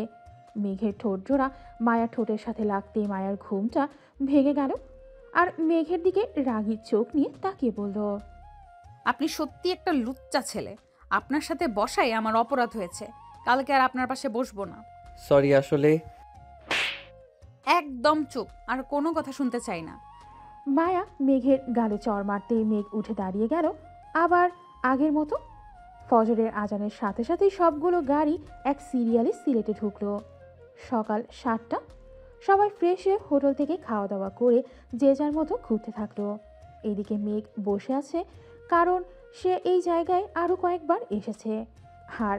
মেঘের ঠোঁট জোড়া মায়ার ঠোঁটের সাথে লাগতেই মায়ার ঘুমটা ভেঙে গেল। আর মেঘের দিকে রাগী চোখ নিয়ে তাকিয়ে বলল, আপনি সত্যি একটা লুচ্চা ছেলে। আপনার সাথে বসাই আমার অপরাধ হয়েছে। কালকে আর আপনার পাশে বসবো না। সরি, আসলে একদম চুপ, আর কোনো কথা শুনতে চাই না। মায়া মেঘের গালে চড় মারতেই মেঘ উঠে দাঁড়িয়ে গেল আবার আগের মতো। ফজরের আজানের সাথে সাথেই সবগুলো গাড়ি এক সিরিয়ালে সিলেটে ঢুকলো। সকাল 7টা। সবাই ফ্রেশ হয়ে হোটেল থেকে খাওয়া দাওয়া করে যে যার মতো ঘুরতে থাকলো। এদিকে মেঘ বসে আছে, কারণ সে এই জায়গায় আরও কয়েকবার এসেছে, আর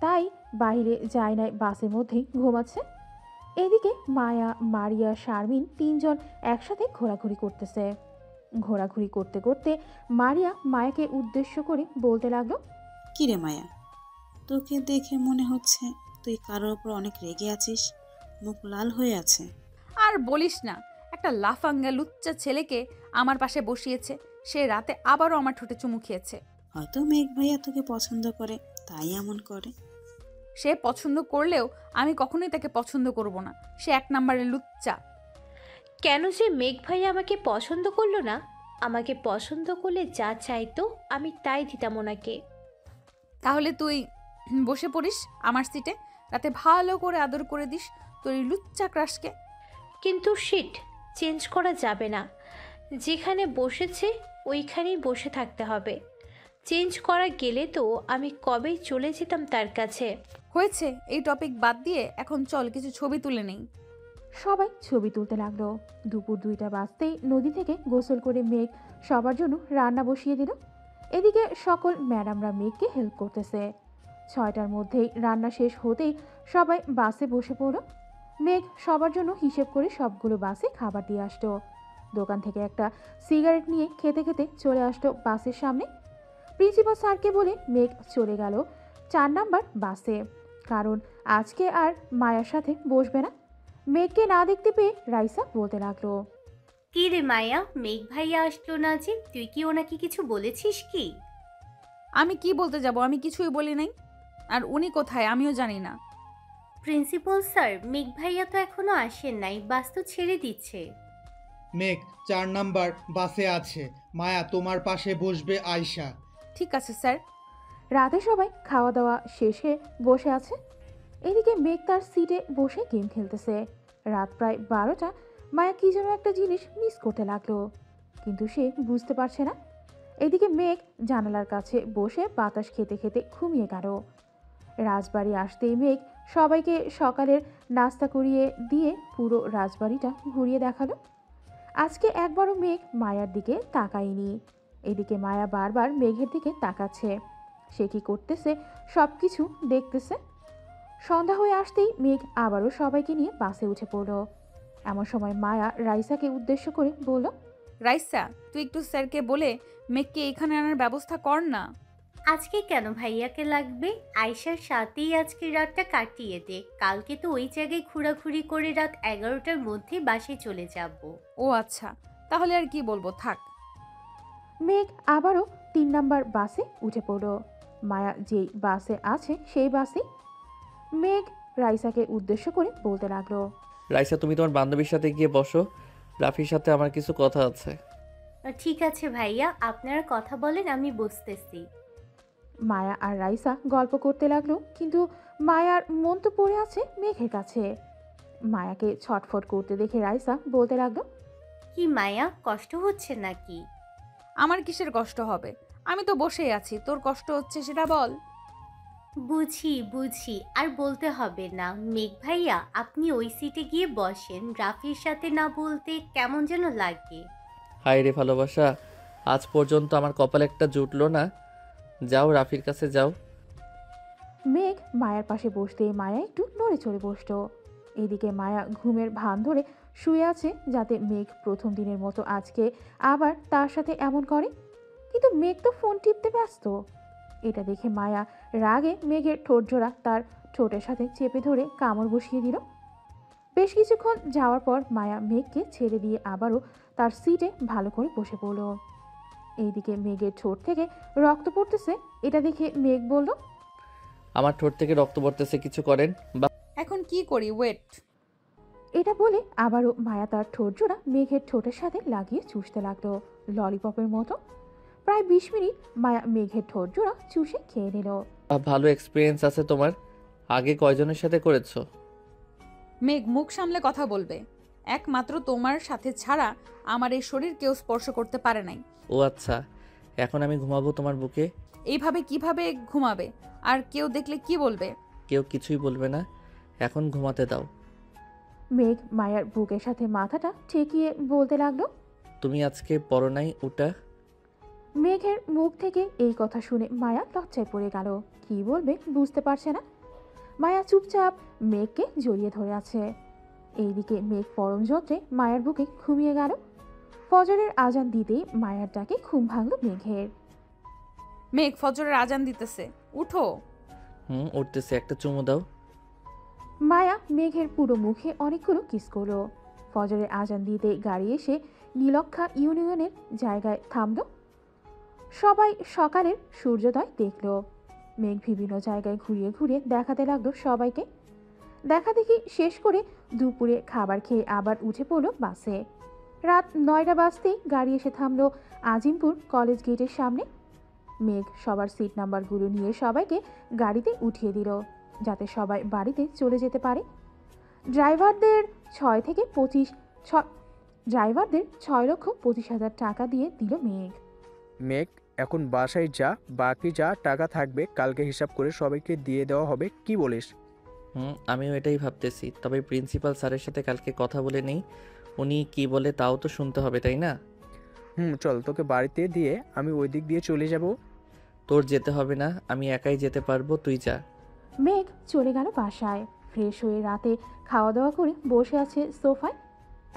তাই বাইরে যায় নাই, বাসের মধ্যেই ঘুমাচ্ছে। এদিকে মায়া, মারিয়া, শারমিন তিনজন একসাথে ঘোরাঘুরি করতেছে। ঘোরাঘুরি করতে করতে মারিয়া মায়াকে উদ্দেশ্য করে বলতে লাগলো, কিরে মায়া, তোকে দেখে মনে হচ্ছে তুই কারোর ওপর অনেক রেগে আছিস, মুখ লাল হয়ে আছে। আর বলিস না, একটা লাফাঙ্গা লুচ্চা ছেলেকে আমার পাশে বসিয়েছে। সে রাতে আবারও আমার ঠোঁটে চুমু খেয়েছে। হয়তো মেঘ ভাইয়া তোকে পছন্দ করে, তাই এমন করে। সে পছন্দ করলেও আমি কখনোই তাকে পছন্দ করব না। সে 1 নম্বরের লুচ্চা। কেন যে মেঘ ভাই আমাকে পছন্দ করলো না? আমাকে পছন্দ করলে যা চাইতো আমি তাই দিতাম ওনাকে। তাহলে তুই বসে পড়িস আমার সিটে, রাতে ভালো করে আদর করে দিস তোর এই লুচ্চা ক্রাশকে। কিন্তু শিট, চেঞ্জ করা যাবে না। যেখানে বসেছে ওইখানেই বসে থাকতে হবে। চেঞ্জ করা গেলে তো আমি কবেই চলে যেতাম তার কাছে। হয়েছে, এই টপিক বাদ দিয়ে এখন চল কিছু ছবি তুলে নেই। সবাই ছবি তুলতে লাগলো। দুপুর 2টা বাজতেই নদী থেকে গোসল করে মেঘ সবার জন্য রান্না বসিয়ে দিল। এদিকে সকল ম্যাডামরা মেঘকে হেল্প করতেছে। 6টার মধ্যেই রান্না শেষ হতেই সবাই বাসে বসে পড়ল। মেঘ সবার জন্য হিসেব করে সবগুলো বাসে খাবার দিয়ে আসতো। দোকান থেকে একটা সিগারেট নিয়ে খেতে খেতে চলে আসতো বাসের সামনে। প্রিন্সিপাল স্যারকে বলে মেঘ চলে গেল 4 নাম্বার বাসে, কারণ আজকে আর মায়ার সাথে বসবে না। মেঘকে না দেখতে পেয়ে রাইসা বলতে লাগলো, কি রে মায়া, মেঘ ভাইয়া আসলো না যে? তুই কি ওনাকে কিছু বলেছিস কি? আমি কি বলতে যাব? আমি কিছুই বলি নাই। আর উনি কোথায় আমিও জানি না। প্রিন্সিপাল স্যার, মেঘ ভাইয়া তো এখনো আসেন নাই, বাস তো ছেড়ে দিচ্ছে। মেঘ 4 নাম্বার বাসে আছে। মায়া তোমার পাশে বসবে আয়শা। ঠিক আছে স্যার। রাতে সবাই খাওয়া দাওয়া শেষে বসে আছে। এদিকে মেঘ তার সিটে বসে গেম খেলতেছে। রাত প্রায় 12টা। মায়া কি যেন একটা জিনিস মিস করতে লাগলো, কিন্তু সে বুঝতে পারছে না। এদিকে মেঘ জানালার কাছে বসে বাতাস খেতে খেতে ঘুমিয়ে গেল। রাজবাড়ি আসতেই মেঘ সবাইকে সকালের নাস্তা করিয়ে দিয়ে পুরো রাজবাড়িটা ঘুরিয়ে দেখালো। আজকে একবারও মেঘ মায়ার দিকে তাকায়নি। এদিকে মায়া বারবার মেঘের দিকে তাকাচ্ছে। সে কি করতেছে সব কিছু দেখতেছে। সন্ধ্যা হয়ে আসতেই মেঘ আবারও সবাইকে নিয়ে বাসে উঠে পড়ল। এমন সময় মায়া রাইসাকে উদ্দেশ্য করে বলল, রাইসা, তুই একটু স্যারকে বলে মেঘকে এখানে আনার ব্যবস্থা কর না। আজকে কেন ভাইয়াকে লাগবে? আয়শার সাথেই আজকে রাতটা কাটিয়ে দে। কালকে তো ওই জায়গায় ঘোরাঘুরি করে রাত 11টার মধ্যে বাসে চলে যাব। ও আচ্ছা, তাহলে আর কি বলবো, থাক। মেঘ আবারও 3 নাম্বার বাসে উঠে পড়ল। মায়া যেই বাসে আছে সেই বাসে। মেঘ রাইসাকে উদ্দেশ্য করে বলতে লাগলো, রাইসা, তুমি তোমার বান্ধবীর সাথে গিয়ে বসো। রাফির সাথে আমার কিছু কথা আছে। ঠিক আছে ভাইয়া, আপনারা কথা বলেন, আমি বসতেছি। মায়া আর রাইসা গল্প করতে লাগলো, কিন্তু মায়ার মন তো পড়ে আছে মেঘের কাছে। মায়াকে ছটফট করতে দেখে রাইসা বলতে লাগলো, কি মায়া, কষ্ট হচ্ছে নাকি? আমার কিসের কষ্ট হবে? আমি তো বসেই আছি, তোর কষ্ট হচ্ছে সেটা বল। বুঝি বুঝি, আর বলতে হবে না। মেঘ ভাইয়া, আপনি ওই সিটে গিয়ে বসেন। রাফির সাথে না বলতে কেমন যেন লাগে। হায় রে ভালোবাসা, আজ পর্যন্ত আমার কপালে একটা জুটলো না। যাও, রাফির কাছে যাও। মেঘ মায়ার পাশে বসতে মায়া একটু নড়ে চড়ে বসতো। এদিকে মায়া ঘুমের ভান ধরে শুয়ে আছে, যাতে মেঘ প্রথম দিনের মতো আজকে আবার তার সাথে এমন করে। কিন্তু মেঘ তো ফোন টিপতে ব্যস্ত। এটা দেখে মায়া রাগে মেঘের ঠোঁট জোড়া তার ঠোঁটের সাথে চেপে ধরে কামড় বসিয়ে দিল। বেশ কিছুক্ষণ যাওয়ার পর মায়া মেঘকে ছেড়ে দিয়ে আবারও তার সিটে ভালো করে বসে পড়ল। এইদিকে মেঘের ঠোঁট থেকে রক্ত পড়তেছে। এটা দেখে মেঘ বলল, আমার ঠোঁট থেকে রক্ত পড়তেছে, কিছু করেন বা। এখন কি করি, ওয়েট। এটা বলে আবারও মায়া তার ঠোঁট জোড়া মেঘের ঠোঁটের সাথে লাগিয়ে চুষতে লাগলো ললিপপের মতো। প্রায় 20 মিনিট মায়া মেঘের ঠোঁট জোড়া চুষে খেয়ে নিল। ভালো এক্সপিরিয়েন্স আছে তোমার, আগে কয়জনের সাথে করেছো? মেঘ, মুখ সামলে কথা বলবে। একমাত্র তোমার সাথে ছাড়া আমার এই শরীর কেউ স্পর্শ করতে পারে নাই। ও আচ্ছা, এখন আমি ঘুমাবো তোমার বুকে। এইভাবে কিভাবে ঘুমাবে? আর কেউ দেখলে কি বলবে? কেউ কিছুই বলবে না, এখন ঘুমাতে দাও। মেঘ মায়ার বুকের সাথে মাথাটা ঠেকিয়ে বলতে লাগলো, তুমি আজকে পড়ো নাই ওটা? মেঘের মুখ থেকে এই কথা শুনে মায়া লজ্জায় পড়ে গেল। কি বলবে বুঝতে পারছে না। মায়া চুপচাপ মেঘকে জড়িয়ে ধরে আছে। এইদিকে মেঘ পরম যন্ত্রে মায়ার বুকে ঘুমিয়ে গেল। ফজরের আজান দিতেই মায়ার ডাকে ঘুম ভাঙল মেঘের। মেঘ, ফজরের আজান দিতেছে, উঠো। উঠতেছে, একটা চুমু দাও। মায়া মেঘের পুরো মুখে অনেকগুলো কিস করলো। ফজরের আজান দিতেই গাড়ি এসে নীলক্ষা ইউনিয়নের জায়গায় থামলো। সবাই সকালের সূর্যোদয় দেখলো। মেঘ বিভিন্ন জায়গায় ঘুরিয়ে ঘুরিয়ে দেখাতে লাগলো সবাইকে। দেখা দেখি শেষ করে দুপুরে খাবার খেয়ে আবার উঠে পড়লো বাসে। রাত 9টা বাজতেই গাড়ি এসে থামলো আজিমপুর কলেজ গেটের সামনে। মেঘ সবার সিট নাম্বারগুলো নিয়ে সবাইকে গাড়িতে উঠিয়ে দিল, যাতে সবাই বাড়িতে চলে যেতে পারে। ড্রাইভারদের 6,25,000 টাকা দিয়ে দিল মেঘ। মেঘ, এখন বাসায় যা, বাকি যা টাকা থাকবে কালকে হিসাব করে সবাইকে দিয়ে দেওয়া হবে, কি বলিস? আমিও এটাই ভাবতেছি, তবে প্রিন্সিপাল স্যারের সাথে কালকে কথা বলে নেই, উনি কি বলে তাও তো শুনতে হবে, তাই না? চল, তোকে বাড়িতে দিয়ে আমি ওই দিক দিয়ে চলে যাব। তোর যেতে হবে না, আমি একাই যেতে পারবো, তুই যা। মেঘ চলে গেল বাসায়। ফ্রেশ হয়ে রাতে খাওয়া দাওয়া করে বসে আছে সোফায়।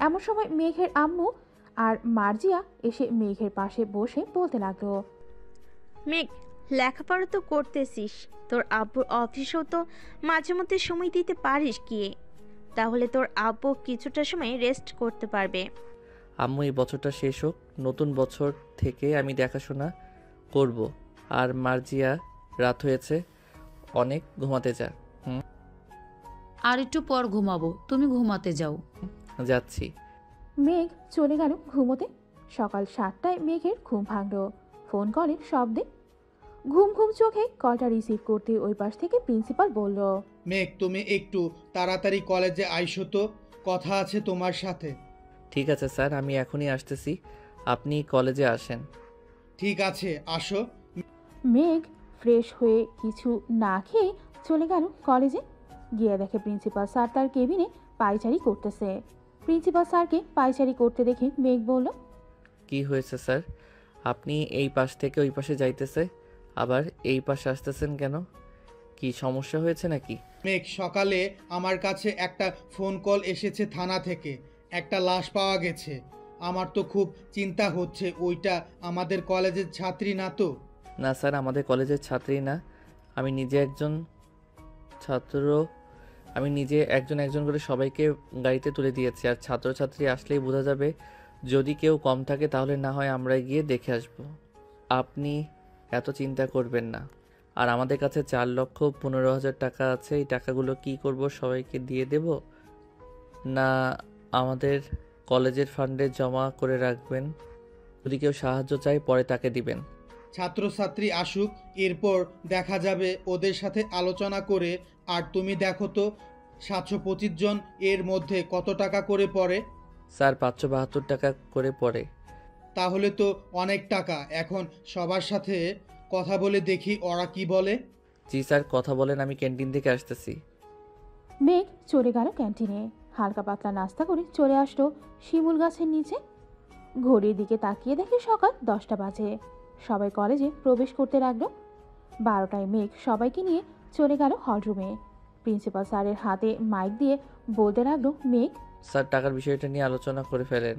এমন সময় মেঘের আম্মু আর মার্জিয়া এসে মেঘের পাশে বসে বলতে লাগলো, মেঘ, লেখাপড়া তো করতেছিস, তোর আব্বুর অফিসেও তো মাঝে মধ্যে সময় দিতে পারিস কি? তাহলে তোর আব্বু কিছুটা সময় রেস্ট করতে পারবে। আম্মু এই বছরটা শেষ হোক, নতুন বছর থেকে আমি দেখাশোনা করব। আর মার্জিয়া, রাত হয়েছে অনেক, ঘুমাতে যা। আর একটু পর ঘুমাবো, তুমি ঘুমাতে যাও। যাচ্ছি। মেঘ চলে গেল ঘুমোতে। সকাল 7টায় মেঘের ঘুম ভাঙল ফোন কলের শব্দে। ঘুম ঘুম চোখে কলটা রিসিভ করতে ওই পাশ থেকে প্রিন্সিপাল বলল, মেঘ, তুমি একটু তাড়াতাড়ি কলেজে আইসো তো, কথা আছে তোমার সাথে। ঠিক আছে স্যার, আমি এখনই আসতেছি, আপনি কলেজে আসেন। ঠিক আছে, আসো। মেঘ ফ্রেশ হয়ে কিছু না খেয়ে চলে গেল কলেজে। গিয়ে দেখে প্রিন্সিপাল স্যার তার কেবিনে পায়চারি করতেছে। প্রিন্সিপাল স্যারকে পায়চারি করতে দেখে মেঘ বলল, কি হয়েছে স্যার, আপনি এই পাশ থেকে ওই পাশে যাইতেছে, আবার এই পাশে আসতেছেন কেন? কি সমস্যা হয়েছে নাকি? মেঘ, সকালে আমার কাছে একটা ফোন কল এসেছে থানা থেকে, একটা লাশ পাওয়া গেছে। আমার তো খুব চিন্তা হচ্ছে, ওইটা আমাদের কলেজের ছাত্রী না তো? না স্যার, আমাদের কলেজের ছাত্রী না, আমি নিজে একজন ছাত্র। আমি নিজে একজন একজন করে সবাইকে গাড়িতে তুলে দিয়েছি, আর ছাত্রছাত্রী আসলেই বোঝা যাবে। যদি কেউ কম থাকে তাহলে না হয় আমরা গিয়ে দেখে আসব। আপনি এত চিন্তা করবেন না। আর আমাদের কাছে 4,15,000 টাকা আছে, এই টাকাগুলো কি করব, সবাইকে দিয়ে দেব না আমাদের কলেজের ফান্ডে জমা করে রাখবেন? যদি কেউ সাহায্য চায় পরে তাকে দিবেন। ছাত্রছাত্রী আসুক, এরপর দেখা যাবে ওদের সাথে আলোচনা করে। আর তুমি দেখো তো 725 জন এর মধ্যে কত টাকা করে পড়ে? স্যার 572 টাকা করে পড়ে। তাহলে তো অনেক টাকা। এখন সবার সাথে কথা বলে দেখি ওরা কি বলে। জি স্যার, কথা বলেন, আমি ক্যান্টিন থেকে আসতেছি। মেঘ চলে গেল ক্যান্টিনে। হালকা পাতলা নাস্তা করে চলে আসলো শিমুল গাছের নিচে। ঘড়ির দিকে তাকিয়ে দেখে সকাল 10টা বাজে। সবাই কলেজে প্রবেশ করতে লাগলো। 12টায় মেঘ সবাইকে নিয়ে চলে গেল হলরুমে। প্রিন্সিপাল স্যারের হাতে মাইক দিয়ে বলতে লাগলো, মেঘ স্যার, টাকার বিষয়টা নিয়ে আলোচনা করে ফেলেন।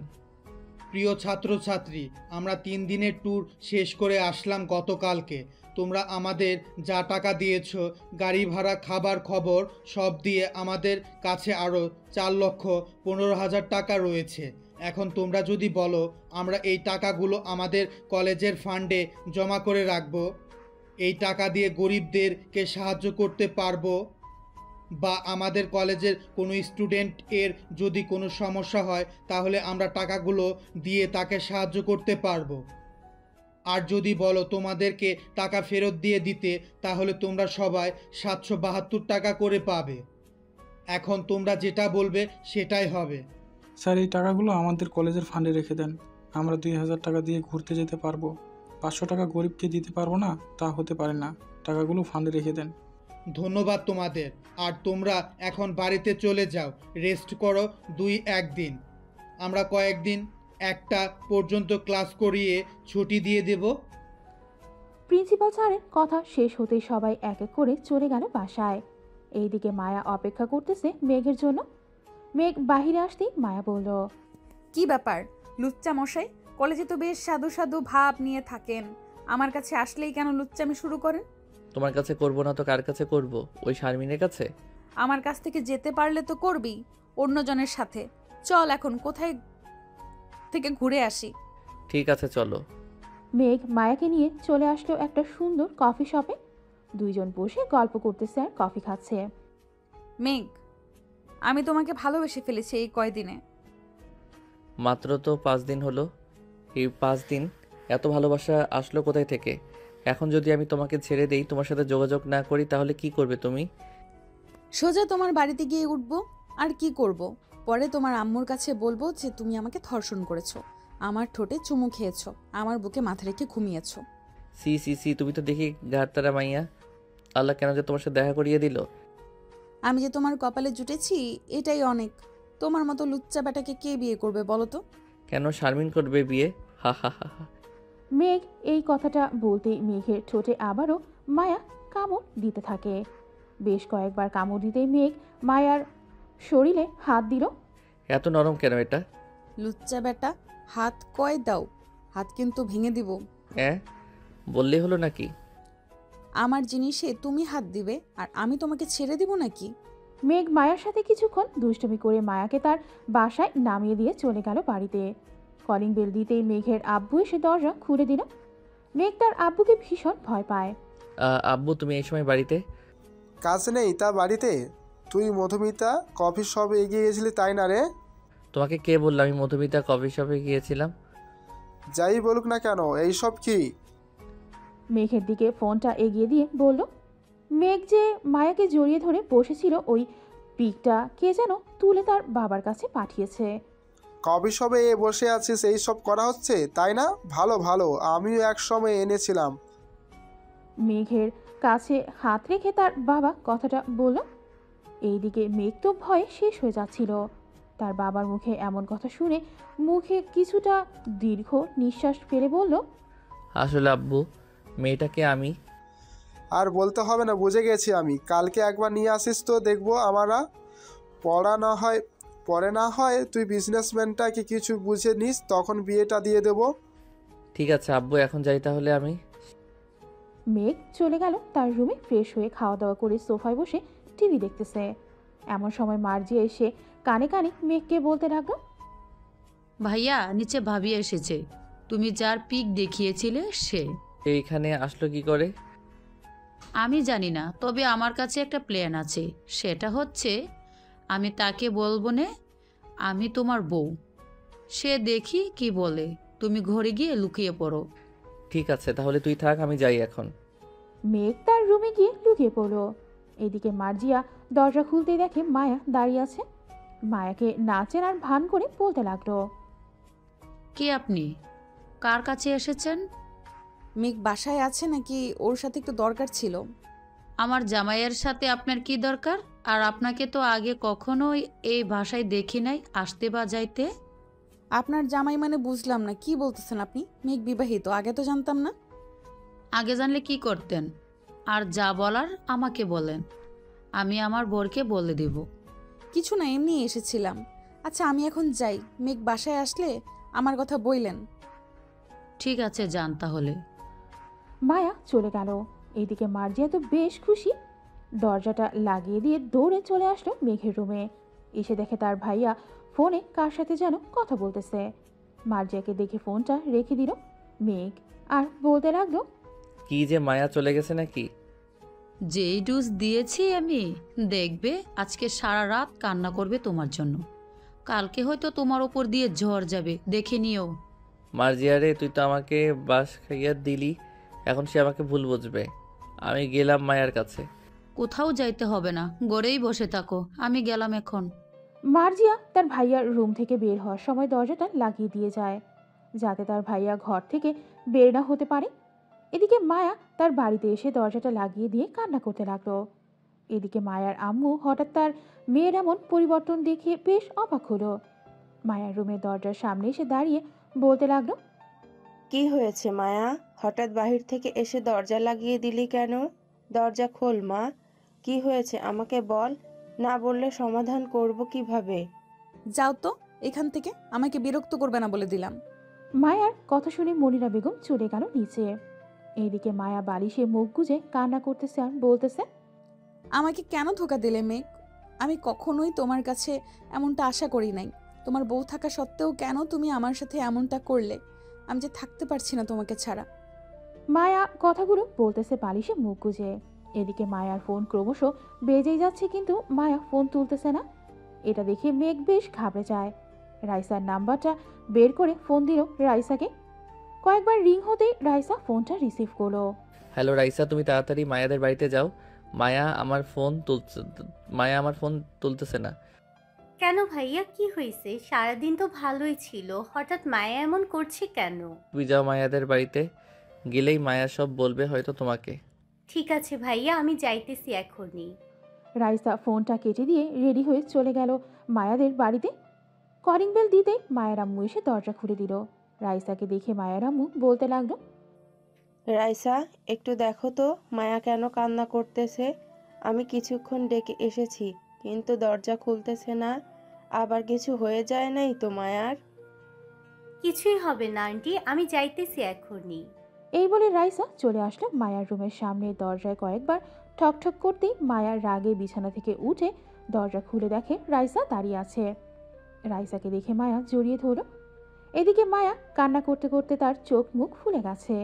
প্রিয় ছাত্রছাত্রী, আমরা 3 দিনের ট্যুর শেষ করে আসলাম গতকালকে। তোমরা আমাদের যা টাকা দিয়েছো, গাড়ি ভাড়া, খাবার, খবর সব দিয়ে আমাদের কাছে আরও 4,15,000 টাকা রয়েছে। এখন তোমরা যদি বলো আমরা এই টাকাগুলো আমাদের কলেজের ফান্ডে জমা করে রাখবো, এই টাকা দিয়ে গরিবদেরকে সাহায্য করতে পারবো, বা আমাদের কলেজের কোনো স্টুডেন্ট এর যদি কোনো সমস্যা হয় তাহলে আমরা টাকাগুলো দিয়ে তাকে সাহায্য করতে পারবো। আর যদি বলো তোমাদেরকে টাকা ফেরত দিয়ে দিতে, তাহলে তোমরা সবাই 772 টাকা করে পাবে। এখন তোমরা যেটা বলবে সেটাই হবে। স্যার, এই টাকাগুলো আমাদের কলেজের ফান্ডে রেখে দেন। আমরা 2,000 টাকা দিয়ে ঘুরতে যেতে পারবো। 500 টাকা গরিবকে দিতে পারবো না তা হতে পারে না। টাকাগুলো ফান্ডে রেখে দেন। ধন্যবাদ তোমাদের। আর তোমরা এখন বাড়িতে চলে যাও, রেস্ট করো 2-1 দিন। আমরা কয়েকদিন 1টা পর্যন্ত ক্লাস করিয়ে ছুটি দিয়ে দেব। প্রিন্সিপাল স্যারের কথা শেষ হতেই সবাই এক এক করে চলে গেল বাসায়। এইদিকে মায়া অপেক্ষা করতেছে মেঘের জন্য। মেঘ বাহিরে আসতেই মায়া বলল, কি ব্যাপার লুচ্চা মশাই? কলেজে তো বেশ সাধু সাধু ভাব নিয়ে থাকেন, আমার কাছে আসলেই কেন লুচ্চামি শুরু করেন? তোমার কাছে করব না তো কার কাছে করব? ওই শারমিনের কাছে। আমার কাছ থেকে যেতে পারলে তো করবি, অন্যজনের সাথে। চল এখন কোথায় থেকে ঘুরে আসি। ঠিক আছে চলো। মেঘ মায়াকে নিয়ে চলে আসলো একটা সুন্দর কফি শপে। দুইজন বসে গল্প করতেছে আর কফি খাচ্ছে। মেঘ, আমি তোমাকে ভালোবেসে ফেলেছি এই কয়দিনে। মাত্র তো 5 দিন হলো। এই 5 দিন এত ভালোবাসা আসলো কোথায় থেকে? এখন যদি আমি তোমাকে ছেড়ে দেই, তোমার সাথে যোগাযোগ না করি, তাহলে কি করবে তুমি? সোজা তোমার বাড়িতে গিয়ে উঠবো। আর কি করব? পরে তোমার আম্মুর কাছে বলবো যে তুমি আমাকে ধর্ষণ করেছো, আমার ঠোঁটে চুমু খেয়েছো, আমার বুকে মাথা রেখে ঘুমিয়েছো। সি সি সি, তুমি তো দেখি ঘাটতারা মাইয়া। আল্লাহ কেন যে তোমার সাথে দেখা করিয়ে দিল। আমি যে তোমার কপালে জুটেছি এটাই অনেক। তোমার মতো লুচ্চা বেটাকে কে বিয়ে করবে বলো তো? কেন শারমিন করবে বিয়ে? হা হা হা হা। মেঘ এই কথাটা বলতেই মেঘের ঠোঁটে আবারও মায়া কামড় দিতে থাকে। বেশ কয়েকবার কামড় দিতেই মেঘ মায়ার শরীরে হাত দিল। এত নরম কেন এটা? লুচ্চা বেটা, হাত কয় দাও, হাত কিন্তু ভেঙে দিব। বললেই হলো নাকি? আমার জিনিসে তুমি হাত দিবে আর আমি তোমাকে ছেড়ে দিব নাকি? মেঘ মায়ার সাথে কিছুক্ষণ দুষ্টুমি করে মায়াকে তার বাসায় নামিয়ে দিয়ে চলে গেল বাড়িতে। কলিং বেল দিতেই মেঘের আব্বু এসে দরজা খুলে দিল। মেঘ তার আব্বুকে ভীষণ ভয় পায়। আব্বু তুমি এই সময় বাড়িতে? কাজ নেই তা বাড়িতে? তুই মধুমিতা কফি শপে এগিয়ে গেছিলি তাই না রে? তোমাকে কে বললো আমি মধুমিতা কফি শপে গিয়েছিলাম? যাই বলুক না কেন, এইসব কি? মেঘের দিকে ফোনটা এগিয়ে দিয়ে বলল। মেঘ যে মায়াকে জড়িয়ে ধরে বসেছিল ওই পিকটা কে যেন তুলে তার বাবার কাছে পাঠিয়েছে। কফি শপে বসে আছিস, এই সব করা হচ্ছে তাই না? ভালো ভালো, আমিও এক সময় এনেছিলাম। মেঘের কাছে হাত রেখে তার বাবা কথাটা বলল। এইদিকে মেঘ তো ভয়ে শেষ হয়ে যাচ্ছিল। তার বাবার মুখে এমন কথা শুনে মুখে কিছুটা দীর্ঘ নিঃশ্বাস ফেলে বলল, আসলে আব্বু মেয়েটাকে আমি। আর বলতে হবে না, বুঝে গেছি আমি। কালকে একবার নিয়ে আসিস তো দেখবো আমরা। পরে না হয় তুই বিজনেসম্যানটাকে কিছু বুঝে নিস, তখন বিয়েটা দিয়ে দেব। ঠিক আছে আব্বু, এখন যাই তাহলে আমি। মেঘ চলে গেল তার রুমে ফ্রেশ হয়ে খাওয়া দাওয়া করে সোফায় বসে টিভি দেখতেছে। এমন সময় মার্জি এসে কানে কানে মেঘকে বলতে লাগলো, ভাইয়া নিচে ভাবি এসেছে, তুমি যার পিক দেখিয়েছিলে সে। এইখানে আসলো কি করে? আমি জানি না, তবে আমার কাছে একটা প্ল্যান আছে। সেটা হচ্ছে আমি তাকে বলবো না আমি তোমার বউ। সে দেখি কি বলে, তুমি ঘরে গিয়ে লুকিয়ে পড়ো। ঠিক আছে তাহলে তুই থাক, আমি যাই এখন। মেঘ তার রুমে গিয়ে লুকিয়ে পড়ল। এদিকে মার্জিয়া দরজা খুলতেই দেখে মায়া দাঁড়িয়ে আছে। মায়াকে না চেনার ভান করে বলতে লাগলো, কে আপনি? কার কাছে এসেছেন? মেঘ বাসায় আছে নাকি? ওর সাথে একটু দরকার ছিল। আমার জামাইয়ের সাথে আপনার কি দরকার? আর আপনাকে তো আগে কখনোই এই ভাষায় দেখি নাই আসতে বা যাইতে। আপনার জামাই মানে বুঝলাম না, কি বলতেছেন আপনি? মেঘ বিবাহিত, আগে তো জানতাম না। আগে জানলে কি করতেন? আর যা বলার আমাকে বলেন, আমি আমার বরকে বলে দিব। কিছু না, এমনি এসেছিলাম। আচ্ছা আমি এখন যাই, মেঘ বাসায় আসলে আমার কথা বইলেন। ঠিক আছে যান তাহলে। মায়া চলে গেল। এইদিকে মার্জিয়া তো বেশ খুশি। দরজাটা লাগিয়ে দিয়ে দৌড়ে চলে আসলো মেঘের রুমে। এসে দেখে তার ভাইয়া ফোনে কার সাথে যেন কথা বলতেছে। মার্জিয়াকে দেখে ফোনটা রেখে দিল মেঘ, আর বলতে লাগলো, কি যে মায়া চলে গেছে নাকি? যেই ডোজ দিয়েছি আমি, দেখবে আজকে সারা রাত কান্না করবে তোমার জন্য। কালকে হয়তো তোমার ওপর দিয়ে ঝড় যাবে, দেখে নিও। মার্জিয়া রে, তুই তো আমাকে বাস খাইয়া দিলি, এখন সে আমাকে ভুল বুঝবে। আমি গেলাম মায়ার কাছে। কোথাও যাইতে হবে না, গড়েই বসে থাকো, আমি গেলাম এখন। মার্জিয়া তার ভাইয়ার রুম থেকে বের হওয়ার সময় দরজাটা লাগিয়ে দিয়ে যায়, যাতে তার ভাইয়া ঘর থেকে বের না হতে পারে। এদিকে মায়া তার বাড়িতে এসে দরজাটা লাগিয়ে দিয়ে কান্না করতে লাগলো। এদিকে মায়ার আম্মু হঠাৎ তার মেয়ের এমন পরিবর্তন দেখে বেশ অবাক হলো। মায়ার রুমের দরজার সামনে এসে দাঁড়িয়ে বলতে লাগলো, কি হয়েছে মায়া? হঠাৎ বাহির থেকে এসে দরজা লাগিয়ে দিলি কেন? দরজা খোল মা, কি হয়েছে আমাকে বল, না বললে সমাধান করব কিভাবে? যাও তো এখান থেকে, আমাকে বিরক্ত করবে না বলে দিলাম। মায়ার কথা শুনে মনিরা বেগম চলে গেল নিচে। এইদিকে মায়া বালিশে মুখ গুজে কান্না করতেছে আর বলতেছে, আমাকে কেন ধোকা দিলে মেঘ? আমি কখনোই তোমার কাছে এমনটা আশা করি নাই। তোমার বউ থাকা সত্ত্বেও কেন তুমি আমার সাথে এমনটা করলে? আমি যে থাকতে পারছি না তোমাকে ছাড়া। মায়া কথাগুলো বলতেছে বালিশে মুখ গুজে। এদিকে মায়ার ফোন ক্রমশ বেজেই যাচ্ছে, কিন্তু মায়া ফোন তুলতেছে না। এটা দেখে মেঘ বেশ ঘাবড়ে যায়। রাইসার নাম্বারটা বের করে ফোন দিল রাইসাকে। কয়েকবার রিং হতেই রাইসা ফোনটা রিসিভ করলো। হ্যালো রাইসা, তুমি তাড়াতাড়ি মায়াদের বাড়িতে যাও। মায়া আমার ফোন তুলতেছে না। কেন ভাইয়া, কি হয়েছে? সারাদিন তো ভালোই ছিল, হঠাৎ মায়া এমন করছে কেন? তুমি যাও মায়াদের বাড়িতে, গেলেই মায়া সব বলবে হয়তো তোমাকে। ঠিক আছে ভাইয়া, আমি যাইতেছি এখনই। রাইসা ফোনটা কেটে দিয়ে রেডি হয়ে চলে গেল মায়াদের বাড়িতে। কলিং বেল দিতে মায়ের আম্মু এসে দরজা খুলে দিল। রাইসাকে দেখে মায়ের আম্মু বলতে লাগলো, রাইসা, একটু দেখো তো মায়া কেন কান্না করতেছে। আমি কিছুক্ষণ ডেকে এসেছি, কিন্তু দরজা খুলতেছে না। আবার কিছু হয়ে যায় নাই তো মায়ার? কিছুই হবে না আন্টি, আমি যাইতেছি এখনই। এই বলে রাইসা চলে আসলো মায়ার রুমের সামনে। দরজায় কয়েকবার ঠকঠক করতেই মায়ার রাগে বিছানা থেকে উঠে দরজা খুলে দেখে রাইসা দাঁড়িয়ে আছে। রাইসাকে দেখে মায়া জড়িয়ে ধরল। এদিকে মায়া কান্না করতে করতে তার চোখ মুখ ফুলে গেছে।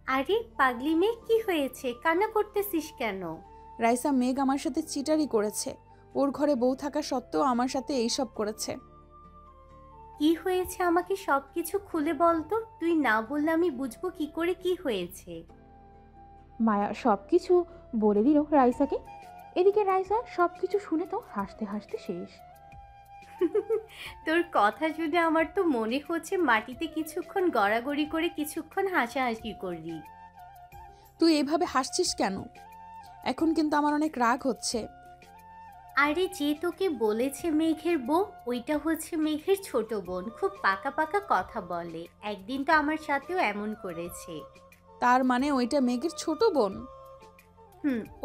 আরে পাগলি মেয়ে, কি হয়েছে? কান্না করতেছিস কেন? রাইসা, মেঘ আমার সাথে চিটারি করেছে। ওর ঘরে বউ থাকা সত্ত্বেও আমার সাথে এইসব করেছে। কি হয়েছে আমাকে সবকিছু খুলে বলতো। তুই না বললে আমি বুঝবো কি করে কি হয়েছে। মায়া সবকিছু বলে দিল রাইসাকে। এদিকে রাইসা সবকিছু শুনে তো হাসতে হাসতে শেষ। তোর কথা শুনে আমার তো মনে হচ্ছে মাটিতে কিছুক্ষণ গড়াগড়ি করে কিছুক্ষণ হাসাহাসি করলি। তুই এভাবে হাসছিস কেন? এখন কিন্তু আমার অনেক রাগ হচ্ছে। আরে যে তোকে বলেছে মেঘের বউ, ওইটা হচ্ছে মেঘের ছোট বোন। খুব পাকা পাকা কথা বলে। একদিন তো আমার সাথেও এমন করেছে। তার মানে ওইটা মেঘের ছোট বোন?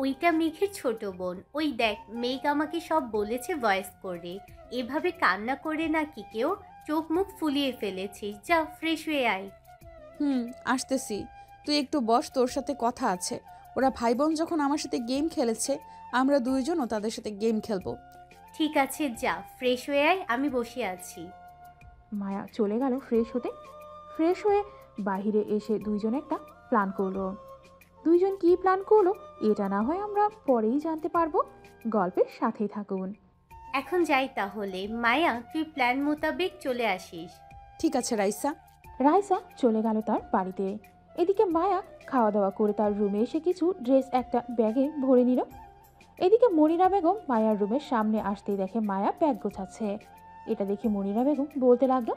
ওইটা মেঘের ছোট বোন। ওই দেখ, মেঘ আমাকে সব বলেছে ভয়েস করে। এভাবে কান্না করে নাকি কেউ চোখ মুখ ফুলিয়ে ফেলেছিস। যা ফ্রেশ হয়ে আয়। আসতেছি। তুই একটু বস, তোর সাথে কথা আছে। ওরা ভাই বোন যখন আমার সাথে গেম খেলেছে, আমরা দুইজনও তাদের সাথে গেম খেলবো। ঠিক আছে, যা ফ্রেশ হয়ে আয়, আমি বসে আছি। মায়া চলে গেল ফ্রেশ হতে। ফ্রেশ হয়ে বাহিরে এসে দুইজন একটা প্ল্যান করলো। দুইজন কি প্ল্যান করলো এটা না হয় আমরা পরেই জানতে পারবো। গল্পের সাথেই থাকুন। এখন যাই তাহলে। মায়া, তুই প্ল্যান মোতাবেক চলে আসিস। ঠিক আছে রাইসা। রাইসা চলে গেল তার বাড়িতে। এদিকে মায়া খাওয়া দাওয়া করে তার রুমে এসে কিছু ড্রেস একটা ব্যাগে ভরে নিল। এদিকে মনিরা বেগম মায়ার রুমের সামনে আসতেই দেখে মায়া ব্যাগ গোছাচ্ছে। এটা দেখে মনিরা বেগম বলতে লাগলো,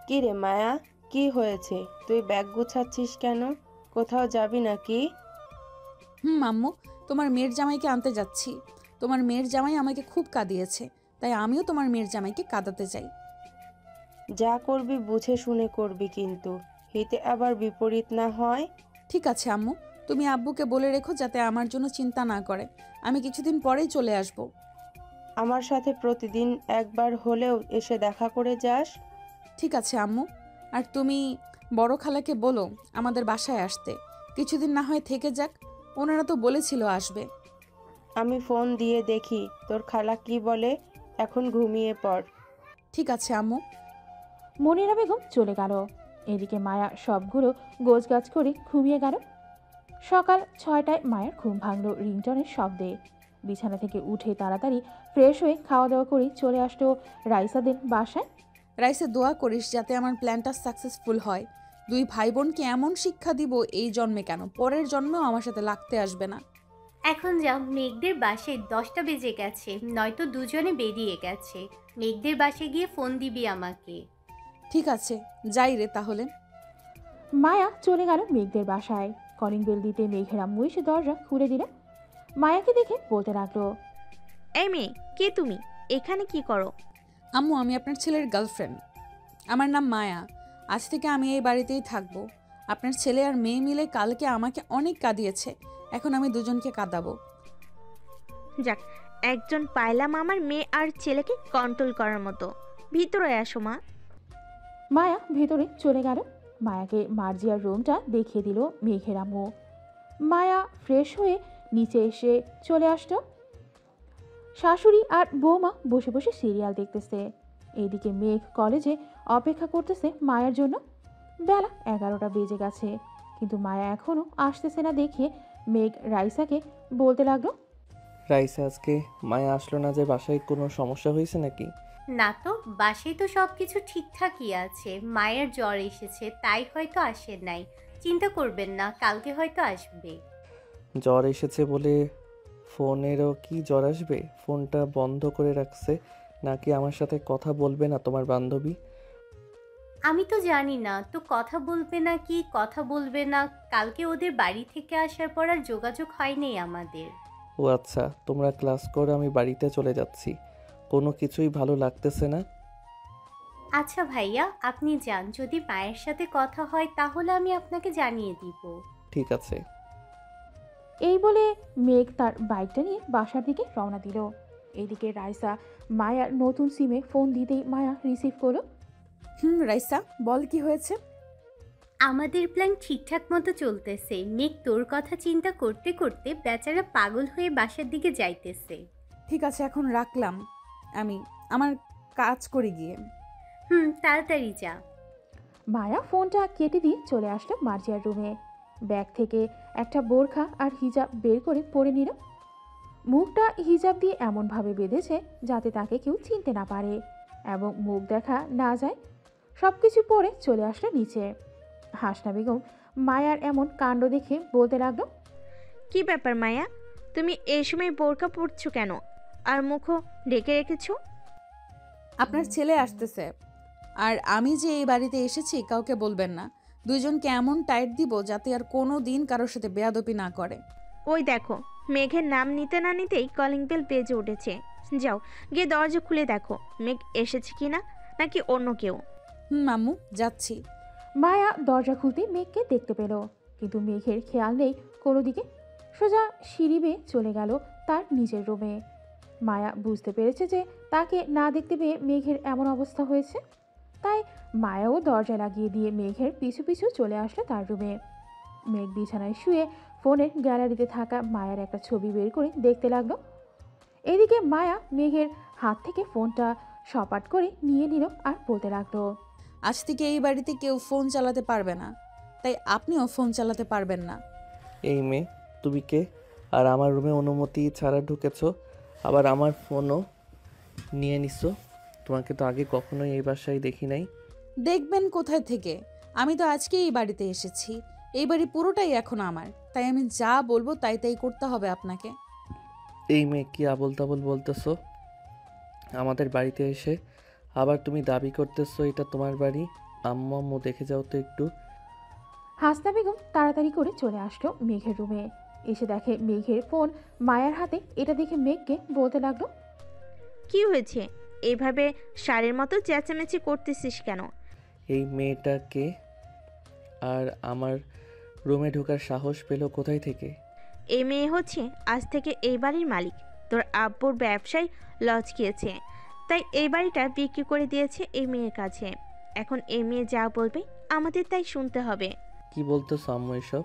কি রে মায়া, কি হয়েছে? তুই ব্যাগ গুছাচ্ছিস কেন? কোথাও যাবি নাকি? আম্মু, তোমার মেয়ের জামাইকে আনতে যাচ্ছি। তোমার মেয়ের জামাই আমাকে খুব কাঁদিয়েছে, তাই আমিও তোমার মেয়ের জামাইকে কাঁদাতে চাই। যা করবি বুঝে শুনে করবি, কিন্তু হিতে আবার বিপরীত না হয়। ঠিক আছে আম্মু, তুমি আব্বুকে বলে রেখো যাতে আমার জন্য চিন্তা না করে। আমি কিছুদিন পরেই চলে আসব। আমার সাথে প্রতিদিন একবার হলেও এসে দেখা করে যাস। ঠিক আছে আম্মু। আর তুমি বড় খালাকে বলো আমাদের বাসায় আসতে। কিছুদিন না হয় থেকে যাক, ওনারা তো বলেছিল আসবে। আমি ফোন দিয়ে দেখি তোর খালা কি বলে। এখন ঘুমিয়ে পড়। ঠিক আছে আম্মু। মনিরা বেগম চলে গেল। এদিকে মায়া সবগুলো গোছগাছ করে ঘুমিয়ে গেল। সকাল 6টায় মায়ের ঘুম ভাঙল রিংটনের শব্দে। বিছানা থেকে উঠে তাড়াতাড়ি ফ্রেশ হয়ে খাওয়া দাওয়া করে চলে আসলো রাইসাদের বাসায়। রাইসে দোয়া করিস যাতে আমার প্ল্যানটা সাকসেসফুল হয়। 2 ভাই বোনকে এমন শিক্ষা দিব এই জন্মে কেন, পরের জন্মেও আমার সাথে লাগতে আসবে না। এখন যা, মেঘদের বাসায় 10টা বেজে গেছে, নয়তো দুজনে বেরিয়ে গেছে। মেঘদের বাসায় গিয়ে ফোন দিবি আমাকে। ঠিক আছে, যাই রে তাহলে। মায়া চলে গেল মেঘদের বাসায়। কলিং বেল দিতে মেঘের আম্মু এসে দরজা খুলে দিল। মায়াকে দেখে বলতে লাগলো, এই মেয়ে, কে তুমি? এখানে কি করো? আম্মু, আমি আপনার ছেলের গার্লফ্রেন্ড। আমার নাম মায়া। আজ থেকে আমি এই বাড়িতেই থাকবো। আপনার ছেলে আর মেয়ে মিলে কালকে আমাকে অনেক কাঁদিয়েছে, এখন আমি দুজনকে কাঁদাবো। যাক, একজন পাইলাম আমার মেয়ে আর ছেলেকে কন্ট্রোল করার মতো। ভিতরে আসো মা। মায়া ভেতরে চলে গেল। মায়াকে মার্জিয়ার রুমটা দেখিয়ে দিল মেঘের আম্মু। মায়া ফ্রেশ হয়ে নিচে এসে চলে আসলো। শাশুড়ি আর বৌমা বসে বসে সিরিয়াল দেখতেছে। এইদিকে মেঘ কলেজে অপেক্ষা করতেছে মায়ার জন্য। বেলা 11টা বেজে গেছে, কিন্তু মায়া এখনো আসতেছে না দেখে মেঘ রাইসাকে বলতে লাগলো, রাইসা, আজকে মায়া আসলো না যে, বাসায় কোনো সমস্যা হয়েছে নাকি? না তো, বাসায় তো সব কিছু ঠিকঠাকই আছে। মায়ের জ্বর এসেছে, তাই হয়তো আসে নাই। চিন্তা করবেন না, কালকে হয়তো আসবে। জ্বর এসেছে বলে ফোনেরও কি জ্বর আসবে? ফোনটা বন্ধ করে রাখছে নাকি আমার সাথে কথা বলবে না তোমার বান্ধবী? আমি তো জানি না তো কথা বলবে না কি কথা বলবে না। কালকে ওদের বাড়ি থেকে আসার পর আর যোগাযোগ হয়নি আমাদের। ও আচ্ছা, তোমরা ক্লাস করো, আমি বাড়িতে চলে যাচ্ছি। কোনো কিছুই ভালো লাগতেছে না। আচ্ছা ভাইয়া, আপনি যান। যদি মায়ের সাথে কথা হয় তাহলে আমি আপনাকে জানিয়ে দিব। ঠিক আছে। এই বলে মেঘ তার বাইকটা নিয়ে বাসার দিকে রওনা দিল। এইদিকে রাইসা মায়ার নতুন সিমে ফোন দিতেই মায়া রিসিভ করলো। রাইসা, বল কি হয়েছে? আমাদের প্ল্যান ঠিকঠাক মতো চলতেছে। মেঘ তোর কথা চিন্তা করতে করতে বেচারা পাগল হয়ে বাসার দিকে যাইতেছে। ঠিক আছে, এখন রাখলাম, আমি আমার কাজ করে গিয়ে। তাড়াতাড়ি যা। মায়া ফোনটা কেটে দিয়ে চলে আসলো মার্জিয়ার রুমে। ব্যাগ থেকে একটা বোরখা আর হিজাব বের করে পরে নিল। মুখটা হিজাব দিয়ে এমনভাবে বেঁধেছে যাতে তাকে কেউ চিনতে না পারে এবং মুখ দেখা না যায়। সব কিছু পরে চলে আসলো নিচে। হাসনা বেগম মায়ার এমন কাণ্ড দেখে বলতে লাগলো, কি ব্যাপার মায়া, তুমি এই সময় বোরকা পরছো কেন আর মুখও ঢেকে রেখেছো? আপনার ছেলে আসতেছে, আর আমি যে এই বাড়িতে এসেছি কাউকে বলবেন না। দুইজনকে এমন টাইট দিব যাতে আর কোনো দিন কারোর সাথে বেয়াদপি না করে। ওই দেখো, মেঘের নাম নিতে না নিতেই কলিং বেল বেজে উঠেছে। যাও গিয়ে দরজা খুলে দেখো মেঘ এসেছে কিনা, নাকি অন্য কেউ। আম্মু, যাচ্ছি। মায়া দরজা খুলতে মেঘকে দেখতে পেল, কিন্তু মেঘের খেয়াল নেই কোনো দিকে। সোজা সিঁড়ি বেয়ে চলে গেল তার নিজের রুমে। মায়া বুঝতে পেরেছে যে তাকে না দেখতে পেয়ে মেঘের এমন অবস্থা হয়েছে, তাই মায়াও দরজা লাগিয়ে দিয়ে মেঘের পিছু পিছু চলে আসলো তার রুমে। মেঘ বিছানায় শুয়ে ফোনের গ্যালারিতে থাকা মায়ার একটা ছবি বের করে দেখতে লাগলো। এদিকে মায়া মেঘের হাত থেকে ফোনটা সপাট করে নিয়ে নিল আর বলতে লাগলো, আজ থেকে এই বাড়িতে কেউ ফোন চালাতে পারবে না, তাই আপনিও ফোন চালাতে পারবেন না। এই মেয়ে, তুমি কে? আর আমার রুমে অনুমতি ছাড়া ঢুকেছো, আবার আমার ফোনও নিয়ে নিছো। তোমাকে তো আগে কখনোই এই বাসায় দেখি নাই। দেখবেন কোথায় থেকে? আমি তো আজকে এই বাড়িতে এসেছি। এই বাড়ি পুরোটাই এখন আমার, তাই আমি যা বলবো তাই তাই করতে হবে আপনাকে। এই মেয়ে, কি আবল তাবল বলতেছো? আমাদের বাড়িতে এসে আবার তুমি দাবি করতেছো এটা তোমার বাড়ি। আম্মু দেখে যাও তো একটু। হাসনা বেগম তাড়াতাড়ি করে চলে আসলো মেঘের রুমে। এসে দেখে মেঘের ফোন মায়ার হাতে। এটা দেখে মেঘকে বলতে লাগলো, কি হয়েছে? এইভাবে সারের মতো চেঁচামেচি করতেছিস কেন? এই মেয়েটাকে আর আমার রুমে ঢোকার সাহস পেল কোথায় থেকে? এই মেয়ে হচ্ছে আজ থেকে এই বাড়ির মালিক। তোর আব্বুর ব্যবসায় লজ খেয়েছে, তাই এই বাড়িটা বিক্রি করে দিয়েছে এই মেয়ের কাছে। এখন এই মেয়ে যা বলবে আমাদের তাই শুনতে হবে। কি বলতেছো আম্মু এসব?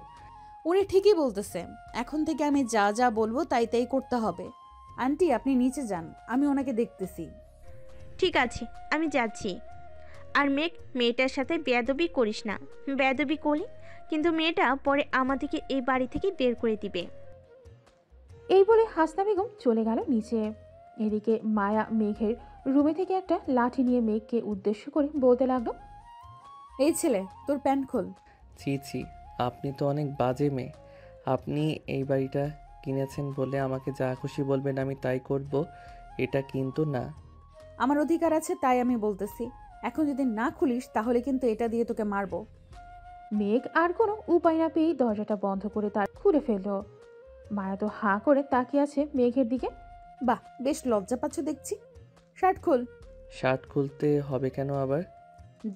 উনি ঠিকই বলতেছে, এখন থেকে আমি যা যা বলবো তাই তাই করতে হবে। আন্টি আপনি নিচে যান, আমি ওনাকে দেখতেছি। ঠিক আছে, আমি যাচ্ছি। আর মেয়েটার সাথে বেয়াদবি করিস না। বেয়াদবি করলি কিন্তু মেয়েটা পরে আমাদেরকে এই বাড়ি থেকে বের করে দিবে। এই বলে হাসনা বেগম চলে গেল নিচে। এদিকে মায়া মেঘের রুমে থেকে একটা লাঠি নিয়ে মেঘকে উদ্দেশ্য করে বলতে লাগলো, এই ছেলে তোর প্যান্ট খোল। ছি ছি, আপনি তো অনেক বাজে মেয়ে। আপনি এই বাড়িটা কিনেছেন বলে আমাকে যা খুশি বলবেন আমি তাই করব, এটা কিন্তু না। আমার অধিকার আছে তাই আমি বলতেছি, এখন যদি না খুলিস তাহলে কিন্তু এটা দিয়ে তোকে মারবো। মেঘ আর কোনো উপায় না পেয়ে দরজাটা বন্ধ করে তার খুলে ফেললো। মায়া তো হাঁ করে তাকিয়ে আছে মেঘের দিকে। বাহ, বেশ লজ্জা পাচ্ছ দেখছি। শার্ট খোল। শার্ট খুলতে হবে কেন আবার?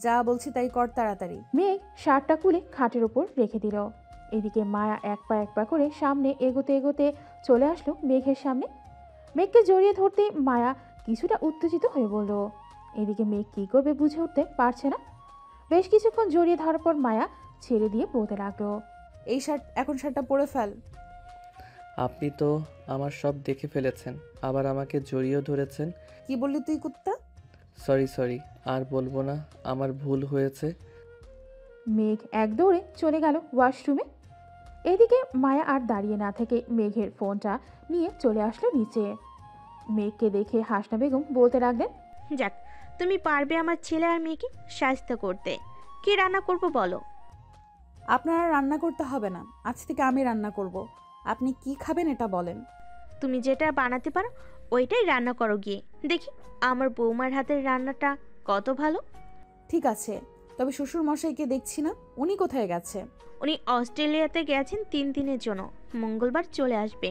যা বলছি তাই কর তাড়াতাড়ি। মেঘ শার্টটা খুলে খাটের ওপর রেখে দিল। এদিকে মায়া এক পা করে সামনে এগোতে এগোতে চলে আসলো মেঘের সামনে। মেঘকে জড়িয়ে ধরতে মায়া কিছুটা উত্তেজিত হয়ে বলল। এদিকে মেঘ কী করবে বুঝে উঠতে পারছে না। বেশ কিছুক্ষণ জড়িয়ে ধরার পর মায়া ছেড়ে দিয়ে বলতে লাগলো, এই এখন শার্টটা পরে ফেল। আপনি তো আমার সব দেখে ফেলেছেন, আবার আমাকে জড়িয়েও ধরেছেন। কি বললি তুই কুত্তা? সরি, আর বলবো না, আমার ভুল হয়েছে। মেঘ এক দৌড়ে চলে গেল ওয়াশরুমে। এদিকে মায়া আর দাঁড়িয়ে না থেকে মেঘের ফোনটা নিয়ে চলে আসলো নিচে। মেঘকে দেখে হাসনা বেগম বলতে লাগলেন, যাক, তুমি পারবে আমার ছেলে আর মেয়েকে সাহায্য করতে। কি রান্না করব বলো? আপনার রান্না করতে হবে না, আজ থেকে আমি রান্না করব। আপনি কি খাবেন এটা বলেন। তুমি যেটা বানাতে পারো ওইটাই রান্না করো গিয়ে, দেখি আমার বৌমার হাতের রান্নাটা কত ভালো। ঠিক আছে, তবে শ্বশুর মশাইকে দেখছি না, উনি কোথায় গেছে? উনি অস্ট্রেলিয়াতে গেছেন 3 দিনের জন্য, মঙ্গলবার চলে আসবে।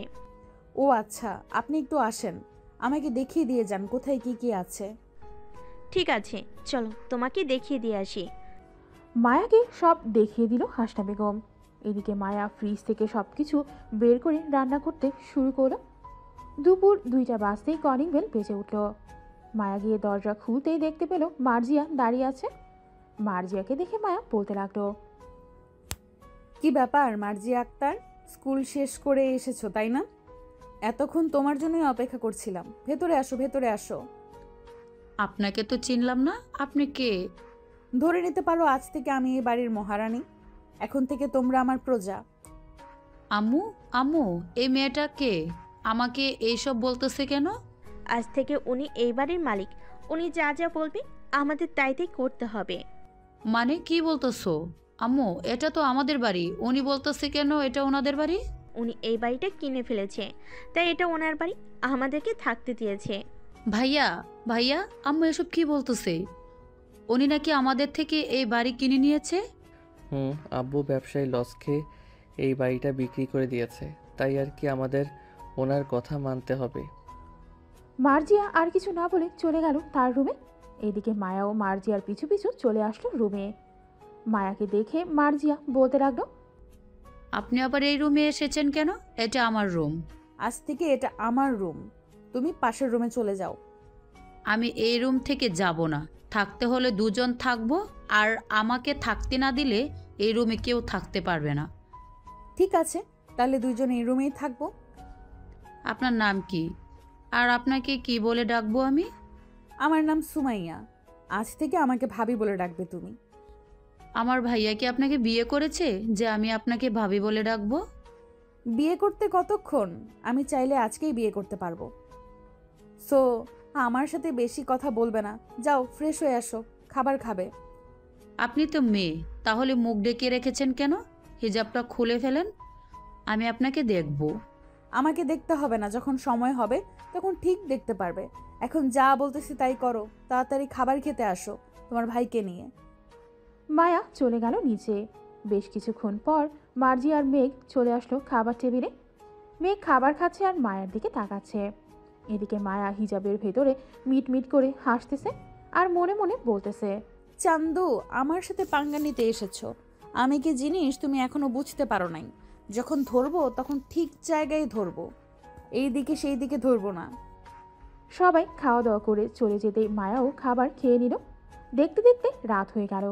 ও আচ্ছা, আপনি একটু আসেন, আমাকে দেখিয়ে দিয়ে যান কোথায় কি কি আছে। ঠিক আছে, চলো তোমাকে দেখিয়ে দিয়ে আসি। মায়াকে সব দেখিয়ে দিল হাসনা বেগম। এদিকে মায়া ফ্রিজ থেকে সব কিছু বের করে রান্না করতে শুরু করলো। দুপুর 2টা বাজতেই কলিং বেল বেজে উঠল। মায়া গিয়ে দরজা খুলতেই দেখতে পেল মার্জিয়া দাঁড়িয়ে আছে। মার্জিয়াকে দেখে মায়া বলতে লাগলো, কি ব্যাপার মার্জিয়া আক্তার, স্কুল শেষ করে এসেছো তাই না? এতক্ষণ তোমার জন্যই অপেক্ষা করছিলাম। ভেতরে আসো, ভেতরে আসো। আপনাকে তো চিনলাম না, আপনি কে? ধরে নিতে পারো আজ থেকে আমি এই বাড়ির মহারানী। এখন থেকে তোমরা আমার প্রজা। আম্মু আম্মু, এই মেয়েটা কে? আমাকে এইসব বলতেছে কেন? আজ থেকে উনি এই বাড়ির মালিক। উনি যা যা বলবে আমাদের তাই তাই করতে হবে। মানে কি বলতেছো? আম্মু, এটা তো আমাদের বাড়ি, উনি বলতেছে কেন এটা ওনাদের বাড়ি? উনি এই বাড়িটা কিনে ফেলেছে, তাই এটা ওনার বাড়ি, আমাদেরকে থাকতে দিয়েছে। ভাইয়া ভাইয়া, আম্মু এসব কি বলতেছে? উনি নাকি আমাদের থেকে এই বাড়ি কিনে নিয়েছে? আব্বু ব্যবসায়ী লস খেয়ে এই বাড়িটা বিক্রি করে দিয়েছে, তাই আর কি আমাদের ওনার কথা মানতে হবে। মার্জিয়া আর কিছু না বলে চলে গেল তার রুমে। এদিকে মায়াও মার্জিয়ার পিছু পিছু চলে আসলো রুমে। মায়াকে দেখে মার্জিয়া বলতে লাগলো, আপনি আবার এই রুমে এসেছেন কেন? এটা আমার রুম। আজ থেকে এটা আমার রুম, তুমি পাশের রুমে চলে যাও। আমি এই রুম থেকে যাব না, থাকতে হলে দুজন থাকবো, আর আমাকে থাকতে না দিলে এই রুমে কেউ থাকতে পারবে না। ঠিক আছে, তাহলে দুইজন এই রুমেই থাকবো। আপনার নাম কি, আর আপনাকে কি বলে ডাকবো আমি? আমার নাম সুমাইয়া, আজ থেকে আমাকে ভাবি বলে ডাকবে তুমি। আমার ভাইয়া কি আপনাকে বিয়ে করেছে যে আমি আপনাকে ভাবি বলে ডাকবো? বিয়ে করতে কতক্ষণ? আমি চাইলে আজকেই বিয়ে করতে পারবো। সো আমার সাথে বেশি কথা বলবে না, যাও ফ্রেশ হয়ে আসো, খাবার খাবে। আপনি তো মেয়ে, তাহলে মুখ ডেকে রেখেছেন কেন? হিজাবটা খুলে ফেলেন, আমি আপনাকে দেখব। আমাকে দেখতে হবে না, যখন সময় হবে তখন ঠিক দেখতে পারবে। এখন যা বলতেছি তাই করো, তাড়াতাড়ি খাবার খেতে আসো তোমার ভাইকে নিয়ে। মায়া চলে গেল নিচে। বেশ কিছুক্ষণ পর মার্জি আর মেঘ চলে আসলো খাবার টেবিলে। মেঘ খাবার খাচ্ছে আর মায়ের দিকে তাকাচ্ছে। এদিকে মায়া হিজাবের ভেতরে মিট মিট করে হাসতেছে আর মনে মনে বলতেছে, চান্দু, আমার সাথে পাঙ্গা নিতে এসেছো। আমি কি জিনিস তুমি এখনো বুঝতে পারো নাই। যখন ধরবো তখন ঠিক জায়গায় ধরবো, এই দিকে সেই দিকে ধরবো না। সবাই খাওয়া দাওয়া করে চলে যেতেই মায়াও খাবার খেয়ে নিল। দেখতে দেখতে রাত হয়ে গেল।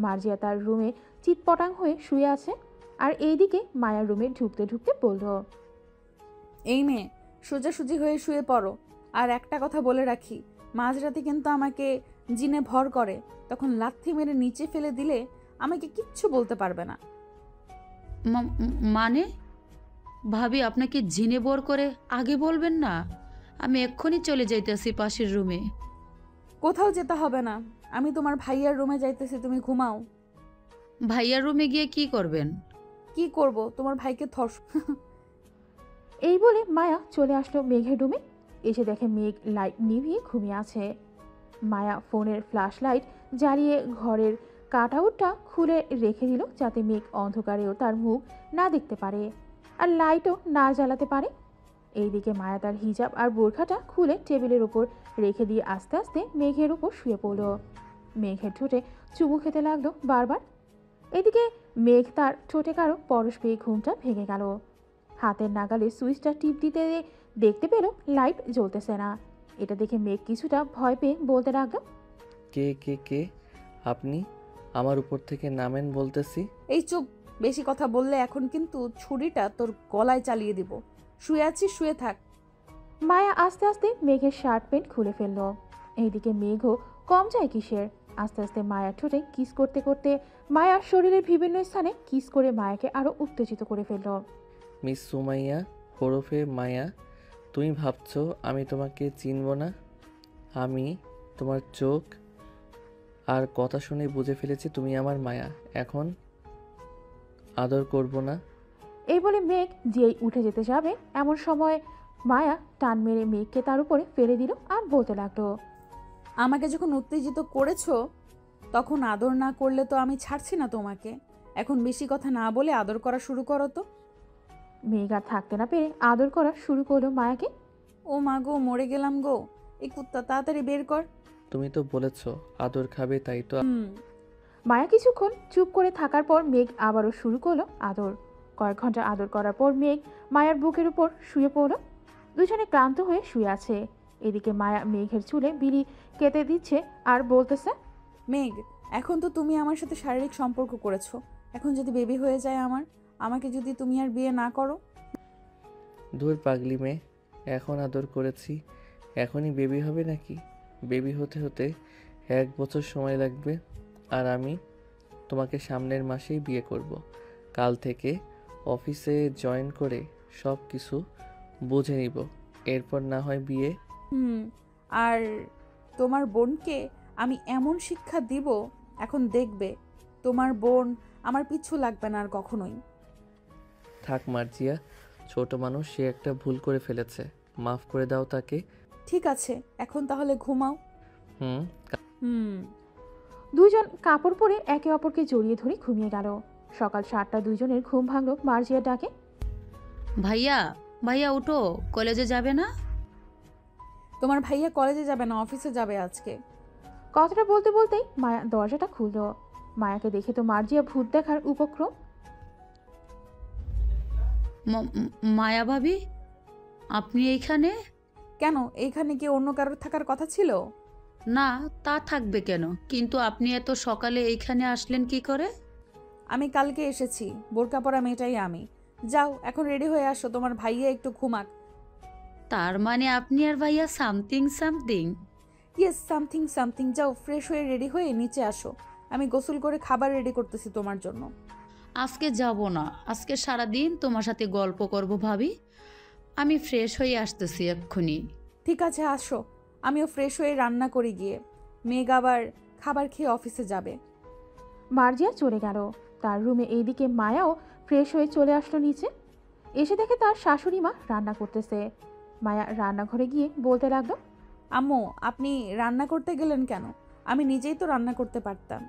মার্জিয়া তার রুমে চিৎপটাং হয়ে শুয়ে আছে। আর এইদিকে মায়ার রুমে ঢুকতে ঢুকতে বলল, এই মেয়ে, সোজাসুজি হয়ে শুয়ে পড়ো। আর একটা কথা বলে রাখি, মাঝরাতে কিন্তু আমাকে জিনে ভর করে, তখন লাথি মেরে নিচে ফেলে দিলে আমাকে কিচ্ছু বলতে পারবে না। মানে ভাবি আপনাকে জিনে বর করে আগে বলবেন না? আমি এক্ষুনি চলে যাইতেছি পাশের রুমে। কোথাও যেতে হবে না, আমি তোমার ভাইয়ার রুমে যাইতেছি, তুমি ঘুমাও। ভাইয়ার রুমে গিয়ে কি করবেন? কি করব, তোমার ভাইকে এই বলে মায়া চলে আসলো মেঘের রুমে। এসে দেখে মেঘ লাইট নিভিয়ে ঘুমিয়ে আছে। মায়া ফোনের ফ্ল্যাশ লাইট জ্বালিয়ে ঘরের কাটআউটটা খুলে রেখে দিল, যাতে মেঘ অন্ধকারেও তার মুখ না দেখতে পারে আর লাইটও না জ্বালাতে পারে। এইদিকে মায়া তার হিজাব আর বোরখাটা খুলে টেবিলের ওপর রেখে দিয়ে আস্তে আস্তে মেঘের ওপর শুয়ে পড়ল। মেঘের ঠোঁটে চুমু খেতে লাগলো বারবার। এদিকে মেঘ তার ঠোঁটে কারো পরশ পেয়ে ঘুমটা ভেঙে গেল। হাতের নাগালে সুইচটা টিপ দিতে দেখতে পেল লাইট জ্বলতেছে না। এটা দেখে মেঘ কিছুটা ভয় পেয়ে বলতে লাগলো, কে কে কে আপনি? আমার উপর থেকে নামেন বলতেছি। এই চুপ, বেশি কথা বললে এখন কিন্তু ছুরিটা তোর গলায় চালিয়ে দিব। শুয়ে আছিস, শুয়ে থাক। মায়া আস্তে আস্তে মেঘের শার্ট প্যান্ট খুলে ফেলল। এইদিকে মেঘও কম যায় কিসের, আস্তে আস্তে মায়ার ঠোঁটে কিস করতে করতে মায়ার শরীরের বিভিন্ন স্থানে কিস করে মায়াকে আরো উত্তেজিত করে ফেলল। মিস সুমাইয়া ওরফে মায়া, তুমি ভাবছো আমি তোমাকে চিনব না? আমি তোমার চোখ আর কথা শুনে বুঝে ফেলেছি তুমি আমার মায়া। এখন আদর করব না? এই বলে মেঘ যেই উঠে যেতে যাবে, এমন সময় মায়া টান মেরে মেঘকে তার উপরে ফেলে দিল আর বলতে লাগলো, আমাকে যখন উত্তেজিত করেছো তখন আদর না করলে তো আমি ছাড়ছি না তোমাকে। এখন বেশি কথা না বলে আদর করা শুরু করো তো। মেঘ আর থাকতে না পেরে আদর করা শুরু করলো মায়াকে। ও মা গো, মরে গেলাম গো, এই কুত্তা তাড়াতাড়ি বের কর। তুমি তো বলেছো আদর খাবে, তাই তো। মায়া কিছুক্ষণ চুপ করে থাকার পর মেঘ আবারও শুরু করলো আদর। কয়েক ঘন্টা আদর করার পর মেঘ মায়ার বুকের উপর শুয়ে পড়ল। দুজনে ক্লান্ত হয়ে শুয়ে আছে। এদিকে মায়া মেঘের চুলে বিড়ি কেটে দিচ্ছে আর বলতেছে, মেঘ, এখন তো তুমি আমার সাথে শারীরিক সম্পর্ক করেছো, এখন যদি বেবি হয়ে যায় আমাকে যদি তুমি আর বিয়ে না করো? দূর পাগলি মেয়ে, এখন আদর করেছি এখনই বেবি হবে নাকি? বেবি হতে হতে 1 বছর সময় লাগবে। আর আমি তোমাকে সামনের মাসেই বিয়ে করব। কাল থেকে অফিসে জয়েন করে সব কিছু বুঝে নিব, এরপর না হয় বিয়ে। আর তোমার বোনকে আমি এমন শিক্ষা দিব, এখন দেখবে তোমার বোন আমার পিছু লাগবে না আর কখনোই। থাক মার্জিয়া, ছোট মানুষ, সে একটা ভুল করে ফেলেছে, মাফ করে দাও তাকে। ঠিক আছে, এখন তাহলে ঘুমাও। দুইজন কাপড় পরে একে অপরকে জড়িয়ে ধরে ঘুমিয়ে গেল। সকাল 7টা দুইজনের ঘুম ভাঙল মার্জিয়ার ডাকে। ভাইয়া ভাইয়া উঠো, কলেজে যাবে না? তোমার ভাইয়া কলেজে যাবে না, অফিসে যাবে আজকে। কথাটা বলতে বলতেই মায়া দরজাটা খুলল। মায়াকে দেখে তো মার্জিয়া ভূত দেখার উপক্রম। মায়া ভাবি, আপনি এইখানে? কেন, এইখানে কি অন্য কারোর থাকার কথা ছিল? না, তা থাকবে কেন, কিন্তু আপনি এত সকালে এইখানে আসলেন কি করে? আমি কালকে এসেছি, বোরকা পরা মেয়েটাই আমি। যাও এখন রেডি হয়ে আসো, তোমার ভাইয়া একটু ঘুমাক। তার মানে আপনি আর ভাইয়া something something? Yes, something something. যাও ফ্রেশ হয়ে রেডি হয়ে নিচে আসো, আমি গোসল করে খাবার রেডি করতেছি তোমার জন্য। আজকে যাব না, আজকে সারাদিন তোমার সাথে গল্প করব ভাবি। আমি ফ্রেশ হয়ে আসতেছি এক্ষুনি। ঠিক আছে, আসো, আমিও ফ্রেশ হয়ে রান্না করি গিয়ে। মেঘ আবার খাবার খেয়ে অফিসে যাবে। মার্জিয়া চলে গেল তার রুমে। এইদিকে মায়াও ফ্রেশ হয়ে চলে আসলো নিচে। এসে দেখে তার শাশুড়ি মা রান্না করতেছে। মায়া রান্নাঘরে গিয়ে বলতে লাগলো, আম্মু, আপনি রান্না করতে গেলেন কেন? আমি নিজেই তো রান্না করতে পারতাম।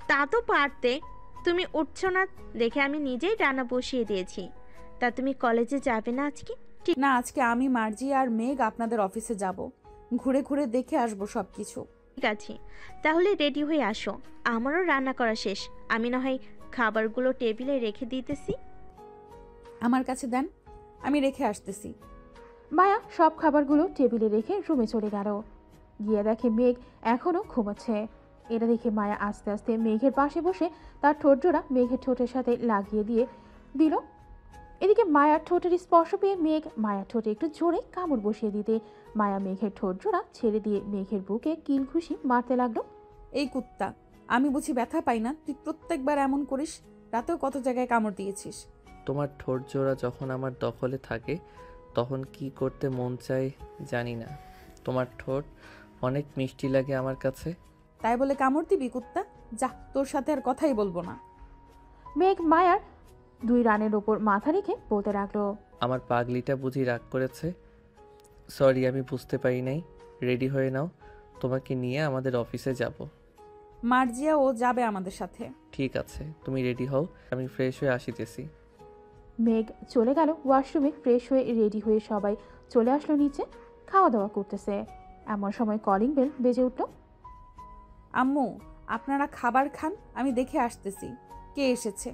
তা তো পারতে, তুমি উঠছো না দেখে আমি নিজেই রান্না বসিয়ে দিয়েছি। তা তুমি কলেজে যাবে না আজকে? না, আজকে আমি, মার্জি আর মেঘ আপনাদের অফিসে যাব, ঘুরে ঘুরে দেখে আসবো সব কিছু। ঠিক আছে, তাহলে রেডি হয়ে আসো, আমারও রান্না করা শেষ। আমি না হয় খাবারগুলো টেবিলে রেখে দিতেছি। আমার কাছে দেন, আমি রেখে আসতেছি। মায়া সব খাবারগুলো টেবিলে রেখে রুমে চলে গেল। গিয়ে দেখে মেঘ এখনো ঘুমাচ্ছে। এটা দেখে মায়া আস্তে আস্তে মেঘের পাশে বসে তার ঠোঁট জোড়া মেঘের ঠোঁটের সাথে লাগিয়ে দিয়ে দিল। এদিকে মায়ার ঠোঁটের স্পর্শ পেয়ে মেঘ মায়ার ঠোঁটে একটু জোরে কামড় বসিয়ে দিতে মায়া মেঘের ঠোঁট জোড়া ছেড়ে দিয়ে মেঘের বুকে কিল ঘুষি মারতে লাগলো। এই কুত্তা, আমি বুঝি ব্যথা পাই না? তুই প্রত্যেকবার এমন করিস। রাতেও কত জায়গায় কামড় দিয়েছিস। তোমার ঠোঁট জোড়া যখন আমার দখলে থাকে তখন কি করতে মন চায় জানি না। তোমার ঠোঁট অনেক মিষ্টি লাগে আমার কাছে। তাই বলে কামড় দিবি কুত্তা? যা, তোর সাথে আর কথাই বলবো না। মেঘ মায়ার 2 রানের ওপর মাথা রেখে বলতে লাগলো, আমার পাগলিটা বুঝি রাগ করেছে। সরি, আমি বুঝতে পারি নাই। রেডি হয়ে নাও, তোমাকে নিয়ে আমাদের অফিসে যাব। মার্জিয়া ও যাবে আমাদের সাথে। ঠিক আছে, তুমি রেডি হও, আমি ফ্রেশ হয়ে আসিতেছি। মেঘ চলে গেল ওয়াশরুমে। ফ্রেশ হয়ে রেডি হয়ে সবাই চলে আসলো নিচে, খাওয়া দাওয়া করতেছে। এমন সময় কলিং বেল বেজে উঠল। আম্মু, আপনারা খাবার খান, আমি দেখে আসতেছি কে এসেছে।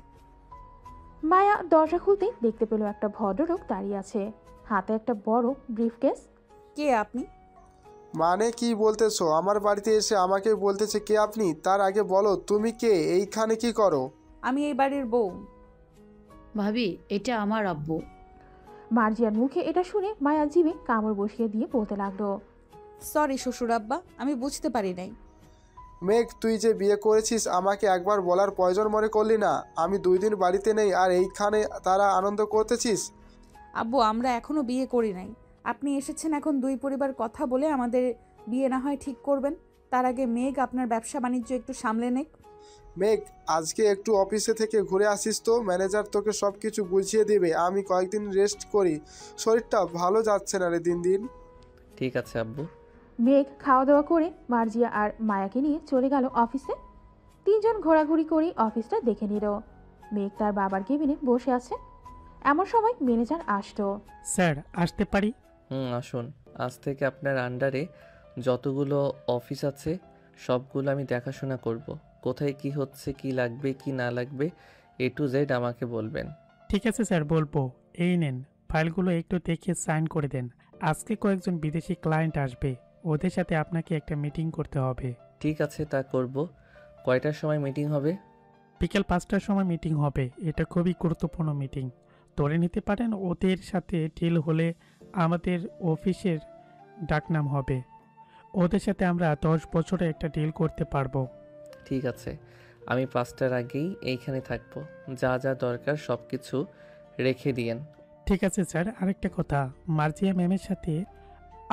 মায়া দরজা খুলতেই দেখতে পেল একটা ভদ্রলোক দাঁড়িয়ে আছে, হাতে একটা বড় ব্রিফকেস। কে আপনি? মানে কি বলতেছো? আমার বাড়িতে এসে আমাকে বলতেছে কে আপনি? তার আগে বলো তুমি কে, এইখানে কি করো? আমি এই বাড়ির বউ। ভাবি, এটা আমার আব্বু। মার্জিয়ার মুখে এটা শুনে মায়া জিভে কামড় বসিয়ে দিয়ে বলতে লাগলো, সরি শ্বশুর আব্বা, আমি বুঝতে পারি নাই। মেঘ, তুই যে বিয়ে করেছিস আমাকে একবার বলার প্রয়োজন মনে করলি না? আমি 2 দিন বাড়িতে নেই আর এইখানে তারা আনন্দ করতেছিস। আব্বু, আমরা এখনো বিয়ে করি নাই। আপনি এসেছেন এখন 2 পরিবার কথা বলে আমাদের বিয়ে না হয় ঠিক করবেন। তার আগে মেঘ আপনার ব্যবসা বাণিজ্য একটু সামলে নেক। মেঘ, আজকে একটু অফিসে থেকে ঘুরে আসিস তো, ম্যানেজার তোকে সব কিছু বুঝিয়ে দেবে। আমি কয়েকদিন রেস্ট করি, শরীরটা ভালো যাচ্ছে না রে দিন দিন। ঠিক আছে আব্বু। মেঘ খাওয়া দাওয়া করে মার্জিয়া আর মায়াকে নিয়ে চলে গেল অফিসে। 3 জন ঘোরাঘুরি করে অফিসটা দেখে নিল। মেঘ তার বাবার কেবিনে বসে আছে। এমন সময় ম্যানেজার আসলো। স্যার, আসতে পারি? আসুন। আজ থেকে আপনার আন্ডারে যতগুলো অফিস আছে সবগুলো আমি দেখাশোনা করব। কোথায় কি হচ্ছে, কি লাগবে কি না লাগবে, A to Z আমাকে বলবেন। ঠিক আছে স্যার, বলবো। এই নেন, ফাইলগুলো একটু দেখে সাইন করে দেন। আজকে কয়েকজন বিদেশি ক্লায়েন্ট আসবে, ওদের সাথে আপনাকে একটা মিটিং করতে হবে। ঠিক আছে, তা করব। কয়টার সময় মিটিং হবে? বিকেল 5টার সময় মিটিং হবে। এটা খুবই গুরুত্বপূর্ণ মিটিং। ধরে নিতে পারেন ওদের সাথে ডিল হলে আমাদের অফিসের ডাকনাম হবে। ওদের সাথে আমরা 10 বছরে একটা ডিল করতে পারবো। ঠিক আছে, আমি 5টার আগেই এইখানে থাকবো। যা যা দরকার সব কিছু রেখে দিয়েন। ঠিক আছে স্যার। আরেকটা কথা, মার্জিয়া ম্যামের সাথে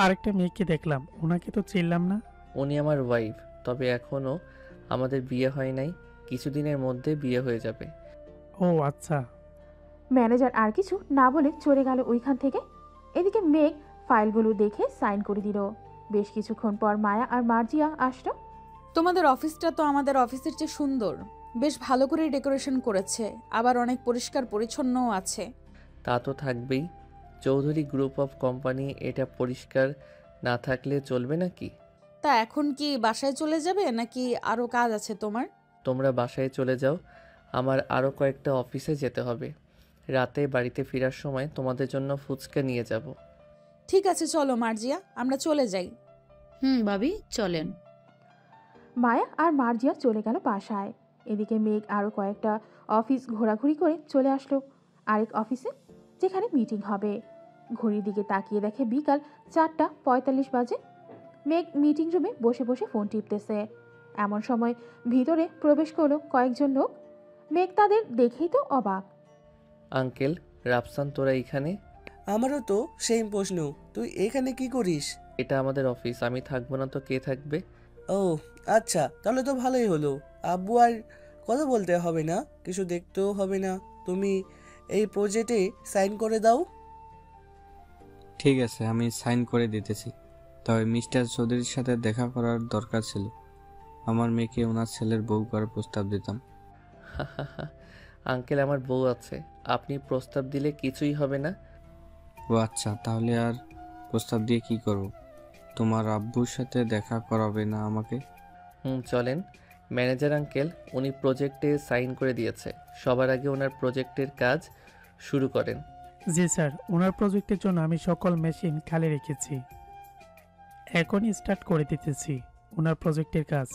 আরেকটা মেয়েকে দেখলাম, ওনাকে তো চিনলাম না। উনি আমার ওয়াইফ, তবে এখনও আমাদের বিয়ে হয় নাই। কিছুদিনের মধ্যে বিয়ে হয়ে যাবে। ও আচ্ছা। ম্যানেজার আর কিছু না বলে চলে গেল ওইখান থেকে। এদিকে মেঘ ফাইলগুলো দেখে সাইন করে দিল। বেশ কিছুক্ষণ পর মায়া আর মার্জিয়া আসলো। তোমাদের অফিসটা তো আমাদের অফিসের চেয়ে সুন্দর। বেশ ভালো করে ডেকোরেশন করেছে, আবার অনেক পরিষ্কার পরিচ্ছন্নও আছে। তা তো থাকবেই। চৌধুরী গ্রুপ অফ কোম্পানি, এটা পরিষ্কার না থাকলে চলবে নাকি? তা এখন কি বাসায় চলে যাবে নাকি আরও কাজ আছে তোমার? তোমরা বাসায় চলে যাও, আমার আরও কয়েকটা অফিসে যেতে হবে। রাতে বাড়িতে ফেরার সময় তোমাদের জন্য ফুচকা নিয়ে যাব। ঠিক আছে, চলো মার্জিয়া, আমরা চলে যাই। ভাবি, চলেন। মায়া আর মার্জিয়া চলে গেল বাসায়। এদিকে মেঘ আরও কয়েকটা অফিস ঘোরাঘুরি করে চলে আসলো আরেক অফিসে, যেখানে মিটিং হবে। ঘড়ির দিকে তাকিয়ে দেখে বিকাল 4:45 বাজে। মেঘ মিটিং রুমে বসে বসে ফোন টিপতেছে। এমন সময় ভিতরে প্রবেশ করলো কয়েকজন লোক। মেঘ তাদের দেখেই তো অবাক। আঙ্কেল, রাফসান, তোরা এখানে? আমারও তো সেম প্রশ্ন, তুই এখানে কি করিস? এটা আমাদের অফিস, আমি থাকবো না তো কে থাকবে? ও আচ্ছা, তাহলে তো ভালোই হলো। আব্বু আর কথা বলতে হবে না, কিছু দেখতেও হবে না। তুমি এই প্রজেক্টে সাইন করে দাও। ঠিক আছে, আমি সাইন করে দিতেছি। তবে মিস্টার চৌধুরীর সাথে দেখা করার দরকার ছিল। আমার মেয়েকে ওনার ছেলের বউ করার প্রস্তাব দিতাম। আঙ্কেল, আমার বউ আছে, আপনি প্রস্তাব দিলে কিছুই হবে না। ও আচ্ছা, তাহলে আর প্রস্তাব দিয়ে কি করব? তোমার আব্বুর সাথে দেখা করাবে না আমাকে? চলেন। ম্যানেজার আঙ্কেল, উনি প্রজেক্টে সাইন করে দিয়েছে। সবার আগে ওনার প্রজেক্টের কাজ শুরু করেন। জি স্যার, ওনার প্রজেক্টের জন্য আমি সকল মেশিন খালি রেখেছি, এখনই স্টার্ট করে দিতেছি ওনার প্রজেক্টের কাজ।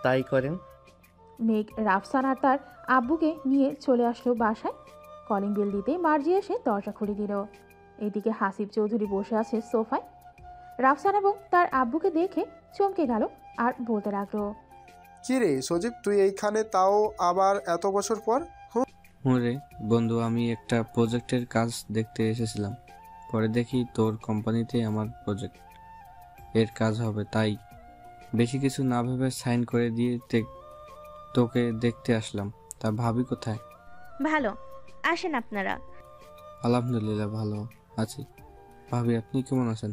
তাই করেন। মেঘ রাফসান আর তার আব্বুকে নিয়ে চলে আসলো বাসায়। কলিং বেল দিতেই মার্জি এসে দরজা খুলে দিল। এদিকে হাসিব চৌধুরী বসে আছে সোফায়। রাফসান এবং তার আব্বুকে দেখে চমকে গেল আর বলতে লাগলো, কি রে সজীব, তুই এইখানে, তাও আবার এত বছর পর? হুঁরে বন্ধু, আমি একটা প্রজেক্টের কাজ দেখতে এসেছিলাম। পরে দেখি তোর কোম্পানিতে আমার প্রজেক্ট এর কাজ হবে, তাই বেশি কিছু না ভেবে সাইন করে দিয়ে তোকে দেখতে আসলাম। তা ভাবি কোথায়? ভালো, আসেন আপনারা। আলহামদুলিল্লাহ ভালো আছি। ভাবি আপনি কেমন আছেন?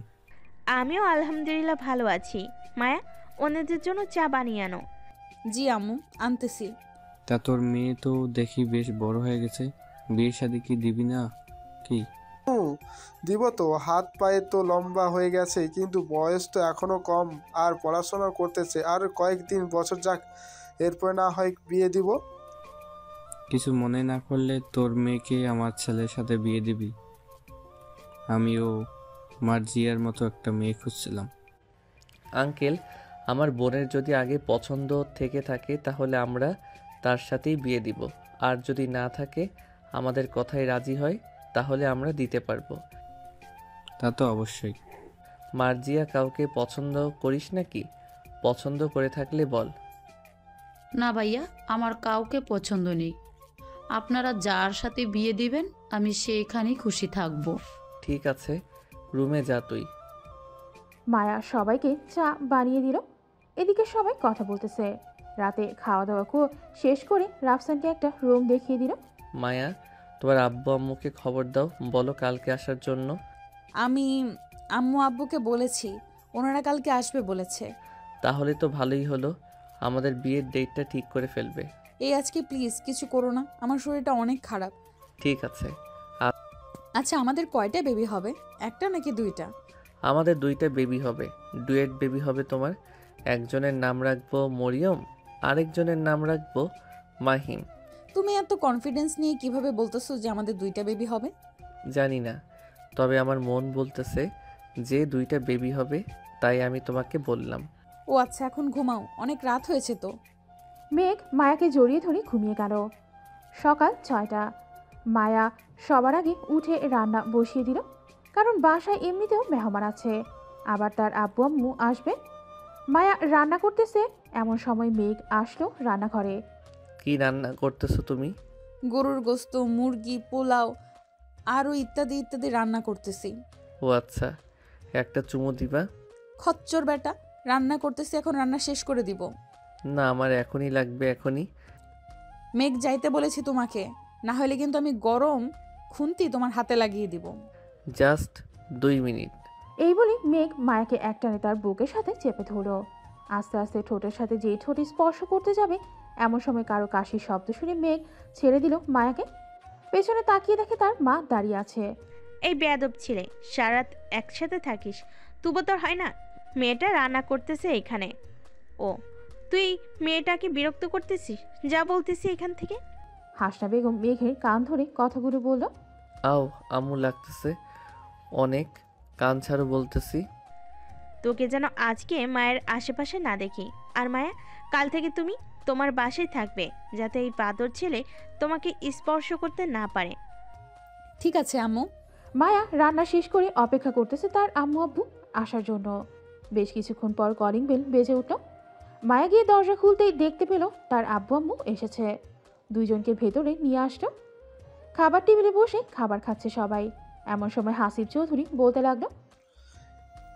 আমিও আলহামদুলিল্লাহ ভালো আছি। মায়া, অন্যদের জন্য চা বানিয়ে আনো। জি আম্মু, আনতেছি। তা তোর মেয়ে তো দেখি বেশ বড় হয়ে গেছে, বিয়ে শাদী কি দিবি না কি? দিব তো, হাত পায়ে তো লম্বা হয়ে গেছে, কিন্তু বয়স তো এখনো কম, আর পড়াশোনা করতেছে। আর কয়েকদিন বছর যাক, এরপর না হয় বিয়ে দিব। কিছু মনে না করলে তোর মেয়েকে আমার ছেলের সাথে বিয়ে দিবি? আমিও মার্জিয়ার মতো একটা মেয়ে খুঁজছিলাম। আঙ্কেল, আমার বোনের যদি আগে পছন্দ থেকে থাকে তাহলে আমরা তার সাথেই বিয়ে দিব, আর যদি না থাকে, আমাদের কথায় রাজি হয়, তাহলে আমরা দিতে পারবো। তা তো অবশ্যই। মার্জিয়া, কাউকে পছন্দ করিস নাকি? পছন্দ করে থাকলে বল। না ভাইয়া, আমার কাউকে পছন্দ নেই। আপনারা যার সাথে বিয়ে দিবেন আমি সেইখানেই খুশি থাকবো। ঠিক আছে, রুমে যা তুই। মায়া সবাইকে চা বানিয়ে দিল। এদিকে সবাই কথা বলতেছে। রাতে খাওয়া দাওয়া শেষ করে রাফসানকে একটা রুম দেখিয়ে দিল। মায়া, তোমার আব্বু আম্মুকে খবর দাও, বলো কালকে আসার জন্য। আমি আম্মু আব্বুকে বলেছি, ওনারা কালকে আসবে বলেছে। তাহলে তো ভালোই হলো, আমাদের বিয়ের ডেটটা ঠিক করে ফেলবে। এই আজকে প্লিজ কিছু করো না, আমার শরীরটা অনেক খারাপ। ঠিক আছে। আচ্ছা, আমাদের কয়টা বেবি হবে? একটা নাকি দুইটা? আমাদের দুইটা বেবি হবে, ডুয়েট বেবি হবে তোমার। একজনের নাম রাখবো মরিয়ম, আরেকজনের নাম রাখবো মাহিম। তুমি এত কনফিডেন্স নিয়ে কিভাবে বলতেছো যে আমাদের দুইটা বেবি হবে? জানি না, তবে আমার মন বলতেছে যে দুইটা বেবি হবে, তাই আমি তোমাকে বললাম। ও আচ্ছা, এখন ঘুমাও, অনেক রাত হয়েছে তো। মেঘ মায়াকে জড়িয়ে ধরে ঘুমিয়ে গেল। সকাল 6টা। মায়া সবার আগে উঠে রান্না বসিয়ে দিল, কারণ বাসায় এমনিতেও মেহমান আছে, আবার তার আব্বু আম্মু আসবে। মায়া রান্না করতেছে, এমন সময় মেঘ আসলো রান্নাঘরে। কি রান্না করতেছো তুমি? গরুর গোস্ত, মুরগি, পোলাও আরও ইত্যাদি ইত্যাদি রান্না করতেছি। ও আচ্ছা, একটা চুমু দিবা? খচ্চর বেটা, রান্না করতেছি, এখন রান্না শেষ করে দিব। না, আমার এখনই লাগবে, এখনই। মেঘ যাইতে বলেছি তোমাকে, না হলে কিন্তু আমি গরম খুন্তি তোমার হাতে লাগিয়ে দিব। Just 2 minute. এই বলে মেঘ মায়াকে একটানে তার বুকের সাথে চেপে ধরল। আস্তে আস্তে ঠোঁটের সাথে যেই ঠোঁটে স্পর্শ করতে যাবে, এমন সময় কারো কাশির শব্দ শুনে মেঘ ছেড়ে দিল মায়াকে। পেছনে তাকিয়ে দেখে তার মা দাঁড়িয়ে আছে। এই বেয়াদব ছেলে, সারাত একসাথে থাকিস, তবু তোর হয় না? মেয়েটা রান্না করতেছে এখানে। ও, তুই মেয়েটাকে বিরক্ত করতেছিস? যা বলতেছি এখান থেকে। হাসনা বেগম মেঘের কান ধরে কথাগুলো বলল। আও, আম্মু লাগতেছে অনেক, কান ছাড়ো বলতেছি। তোকে যেন আজকে মায়ের আশেপাশে না দেখি। আর মায়া, কাল থেকে তুমি তোমার বাসায় থাকবে, যাতে এই বাদর ছেলে তোমাকে স্পর্শ করতে না পারে। ঠিক আছে আম্মু। মায়া রান্না শেষ করে অপেক্ষা করতেছে তার আম্মু আব্বু আসার জন্য। বেশ কিছুক্ষণ পর কলিং বেল বেজে উঠল। মায়া গিয়ে দরজা খুলতেই দেখতে পেল তার আব্বু আম্মু এসেছে। দুইজনকে ভেতরে নিয়ে আসলো। খাবার টেবিলে বসে খাবার খাচ্ছে সবাই। এমন সময় হাসিব চৌধুরী বলতে লাগলো,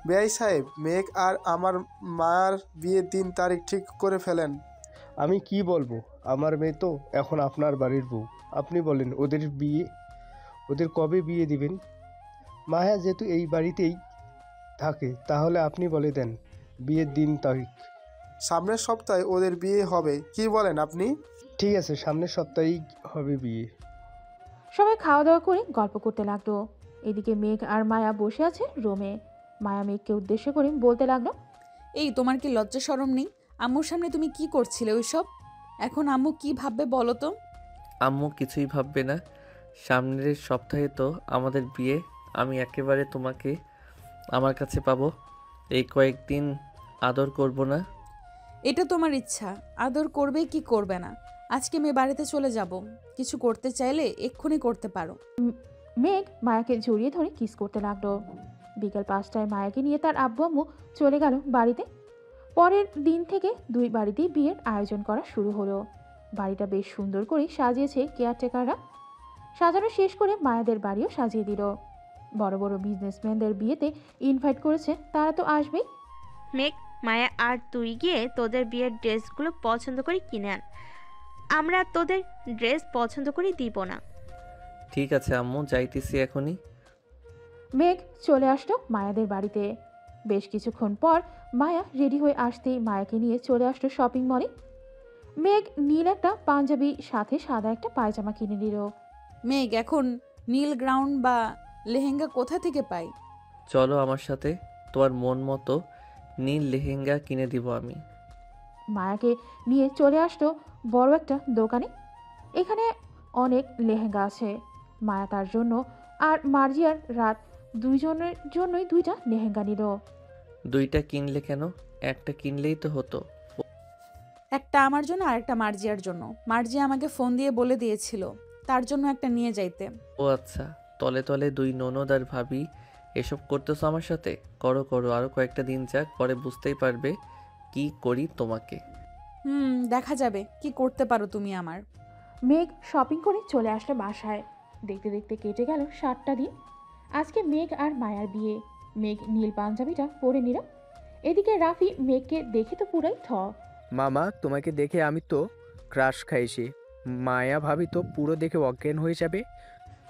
বেআই সাহেব, মেঘ আর আমার মার বিয়ের দিন তারিখ ঠিক করে ফেলেন। আমি কি বলবো, আমার মেয়ে তো এখন আপনার বাড়ির বউ। আপনি বলেন ওদের কবে বিয়ে দিবেন? মায়া যেহেতু এই বাড়িতেই থাকে, তাহলে আপনি বলে দেন বিয়ের দিন তারিখ। সামনের সপ্তাহে ওদের বিয়ে হবে, কি বলেন আপনি? ঠিক আছে, সামনের সপ্তাহেই হবে বিয়ে। সবাই খাওয়া দাওয়া করে গল্প করতে লাগলো। এদিকে মেঘ আর মায়া বসে আছে রুমে। মায়া মেঘকে উদ্দেশ্য করে বলতে লাগলো, এই তোমার কি লজ্জা শরম নেই? আম্মুর সামনে তুমি কি করছিলে ওইসব? এখন আম্মু কি ভাববে বলো তো? আম্মু কিছুই ভাববে না, সামনের সপ্তাহে তো আমাদের বিয়ে। আমি একেবারে তোমাকে আমার কাছে পাবো, এই কয়েকদিন আদর করব না? এটা তোমার ইচ্ছা, আদর করবে কি করবে না। আজকে মেয়ে বাড়িতে চলে যাব। কিছু করতে চাইলে এক্ষুনি করতে পারো। মেঘ মায়াকে জড়িয়ে ধরে কিস করতে লাগলো। বিকেল 5টায় মায়াকে নিয়ে তার আব্বু আম্মু চলে গেল বাড়িতে। পরের দিন থেকে দুই বাড়িতেই বিয়ের আয়োজন করা শুরু হলো। বাড়িটা বেশ সুন্দর করে সাজিয়েছে কেয়ারটেকাররা। সাজানো শেষ করে মায়াদের বাড়িও সাজিয়ে দিল। বড় বড় বিজনেসম্যানদের বিয়েতে ইনভাইট করেছে, তারা তো আসবেই। মেঘ, মায়া আর তুই গিয়ে তোদের বিয়ের ড্রেসগুলো পছন্দ করে কিনে আন। আমরা তোদের ড্রেস পছন্দ করে দিব না। ঠিক আছে আম্মু, যাইতেছি এখনই। মেঘ চলে আসলো মায়াদের বাড়িতে। বেশ কিছুক্ষণ পর মায়া রেডি হয়ে আসতেই মায়াকে নিয়ে চলে আসলো শপিং মলে। মেঘ নীল একটা পাঞ্জাবি সাথে সাদা একটা পায়জামা কিনে নিল। মেঘ, এখন নীল গ্রাউন্ড বা লেহেঙ্গা কোথা থেকে পাই? চলো আমার সাথে, তোমার মন মতো নীল লেহেঙ্গা কিনে দিব আমি। মায়াকে নিয়ে চলে আসলো বড় একটা দোকানে। এখানে অনেক লেহেঙ্গা আছে। মায়া তার জন্য আর মার্জিয়ার রাত দুইজনের জন্যই দুইটা লেহেঙ্গা নিল। দুইটা কিনলে কেন? একটা কিনলেই তো হতো। একটা আমার জন্য আর একটা মার্জিয়ার জন্য। মার্জিয়া আমাকে ফোন দিয়ে বলে দিয়েছিল তার জন্য একটা নিয়ে যাইতে। ও আচ্ছা, তলে তলে দুই ননদ আর ভাবি এসব করতেছো আমার সাথে? করো করো, আরো কয়েকটা দিন যাক, পরে বুঝতেই পারবে কি করি তোমাকে। দেখা যাবে কি করতে পারো তুমি আমার। মেঘ শপিং করে চলে আসলো বাসায়। দেখতে দেখতে কেটে গেল 7টা দিন। আজকে মেঘ আর মায়ার বিয়ে। মেঘ নীল পাঞ্জাবিটা পরে নিল। এদিকে রাফি মেঘকে দেখে তো পুরাই থ। মামা, তোমাকে দেখে আমি তো ক্রাশ খাইছি। মায়া ভাবি তো পুরো দেখে অজ্ঞান হয়ে যাবে।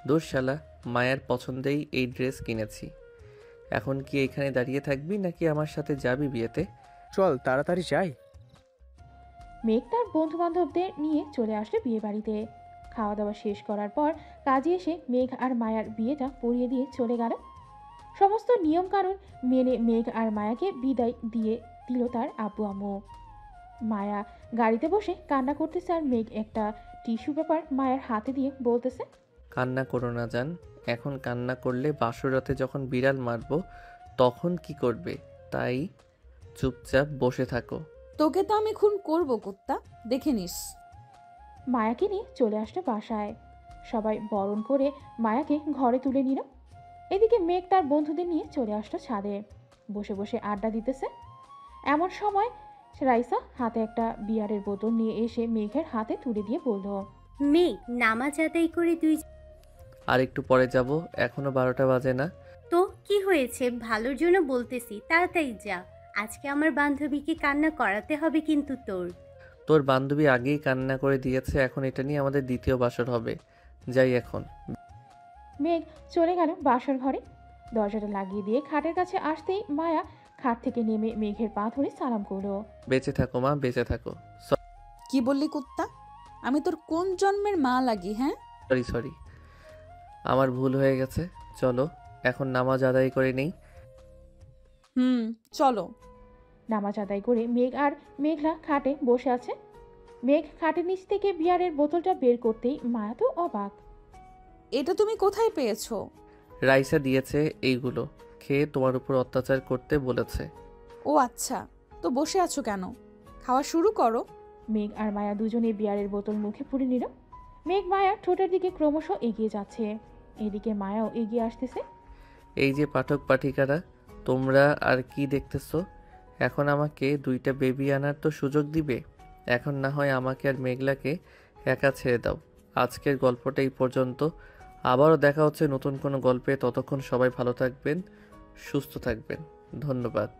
দোষ শালা, মায়ের পছন্দেই এই ড্রেস কিনেছি। এখন কি এখানে দাঁড়িয়ে থাকবি নাকি আমার সাথে যাবি বিয়েতে? চল তাড়াতাড়ি যাই। মেঘ তার বন্ধু বান্ধবদের নিয়ে চলে আসলো বিয়ে বাড়িতে। খাওয়া দাওয়া শেষ করার পর কাজে এসে মেঘ আর মায়ার বিয়েটা পড়িয়ে দিয়ে চলে গেল। সমস্ত নিয়ম কানুন মেনে মেঘ আর মায়াকে বিদায় দিয়ে দিল তার আব্বু আম্মু। মায়া গাড়িতে বসে কান্না করতেছে আর মেঘ একটা টিস্যু পেপার মায়ের হাতে দিয়ে বলতেছে, কান্না করো না জান, এখন কান্না করলে বাসরাতে যখন বিড়াল মারবো তখন কি করবে? তাই চুপচাপ বসে থাকো। তোকে তো আমি খুন করবো কুত্তা, দেখে নিস। মায়াকে নিয়ে চলে আসলো বাসায়। সবাই বরণ করে মায়াকে ঘরে তুলে নিল। এদিকে মেঘ তার বন্ধুদের নিয়ে চলে আসলো ছাদে। বসে বসে আড্ডা দিতেছে। এমন সময় রাইসা হাতে একটা বিয়ারের বোতল নিয়ে এসে মেঘের হাতে তুলে দিয়ে বলল, মেঘ, নামাজ আদায় করে তুই। আর একটু পরে যাব, এখনো 12টা বাজে না। তো কি হয়েছে? ভালোর জন্য বলতেছি, তাড়াতাড়ি যা। আজকে আমার বান্ধবীকে কান্না করাতে হবে কিন্তু তোর। তোর বান্ধবী আগেই কান্না করে দিয়েছে, এখন এটা নিয়ে আমাদের দ্বিতীয় বাসর হবে। যাই এখন। মেঘ চলে গেল বাসার ঘরে। দরজাটা লাগিয়ে দিয়ে খাটের কাছে আসতেই মায়া খাট থেকে নেমে মেঘের পা ধরে সালাম করলো। বেঁচে থাকো মা, বেঁচে থাকো। কি বললি কুত্তা? আমি তোর কোন জন্মের মা লাগি? হ্যাঁ, সরি, আমার ভুল হয়ে গেছে। চলো এখন নামাজ আদায় করে নেই। চলো। নামাজ আদায় করে মেঘ আর মেঘলা খাটে বসে আছে। মেঘ খাটের নিচ থেকে বিয়ারের বোতলটা বের করতেই মায়া তো অবাক। এটা তুমি কোথায় পেয়েছো? রাইসা দিয়েছে, এইগুলো খেয়ে তোমার উপর অত্যাচার করতে বলেছে। ও আচ্ছা, তো বসে আছো কেন? খাওয়া শুরু করো। মেঘ আর মায়া দুজনে বিয়ারের বোতল মুখে পুরে নিল। মেঘ মায়ার ঠোঁটের দিকে ক্রমশ এগিয়ে যাচ্ছে। এদিকে মায়াও এগিয়ে আসতেছে। এই যে পাঠক পাঠিকারা, তোমরা আর কি দেখতেছো? এখন আমাকে 2টা বেবি আনার তো সুযোগ দিবে। এখন না হয় আমাকে আর মেঘলাকে একা ছেড়ে দাও। আজকের গল্পটা এই পর্যন্ত। আবারও দেখা হচ্ছে নতুন কোনো গল্পে। ততক্ষণ সবাই ভালো থাকবেন, সুস্থ থাকবেন। ধন্যবাদ।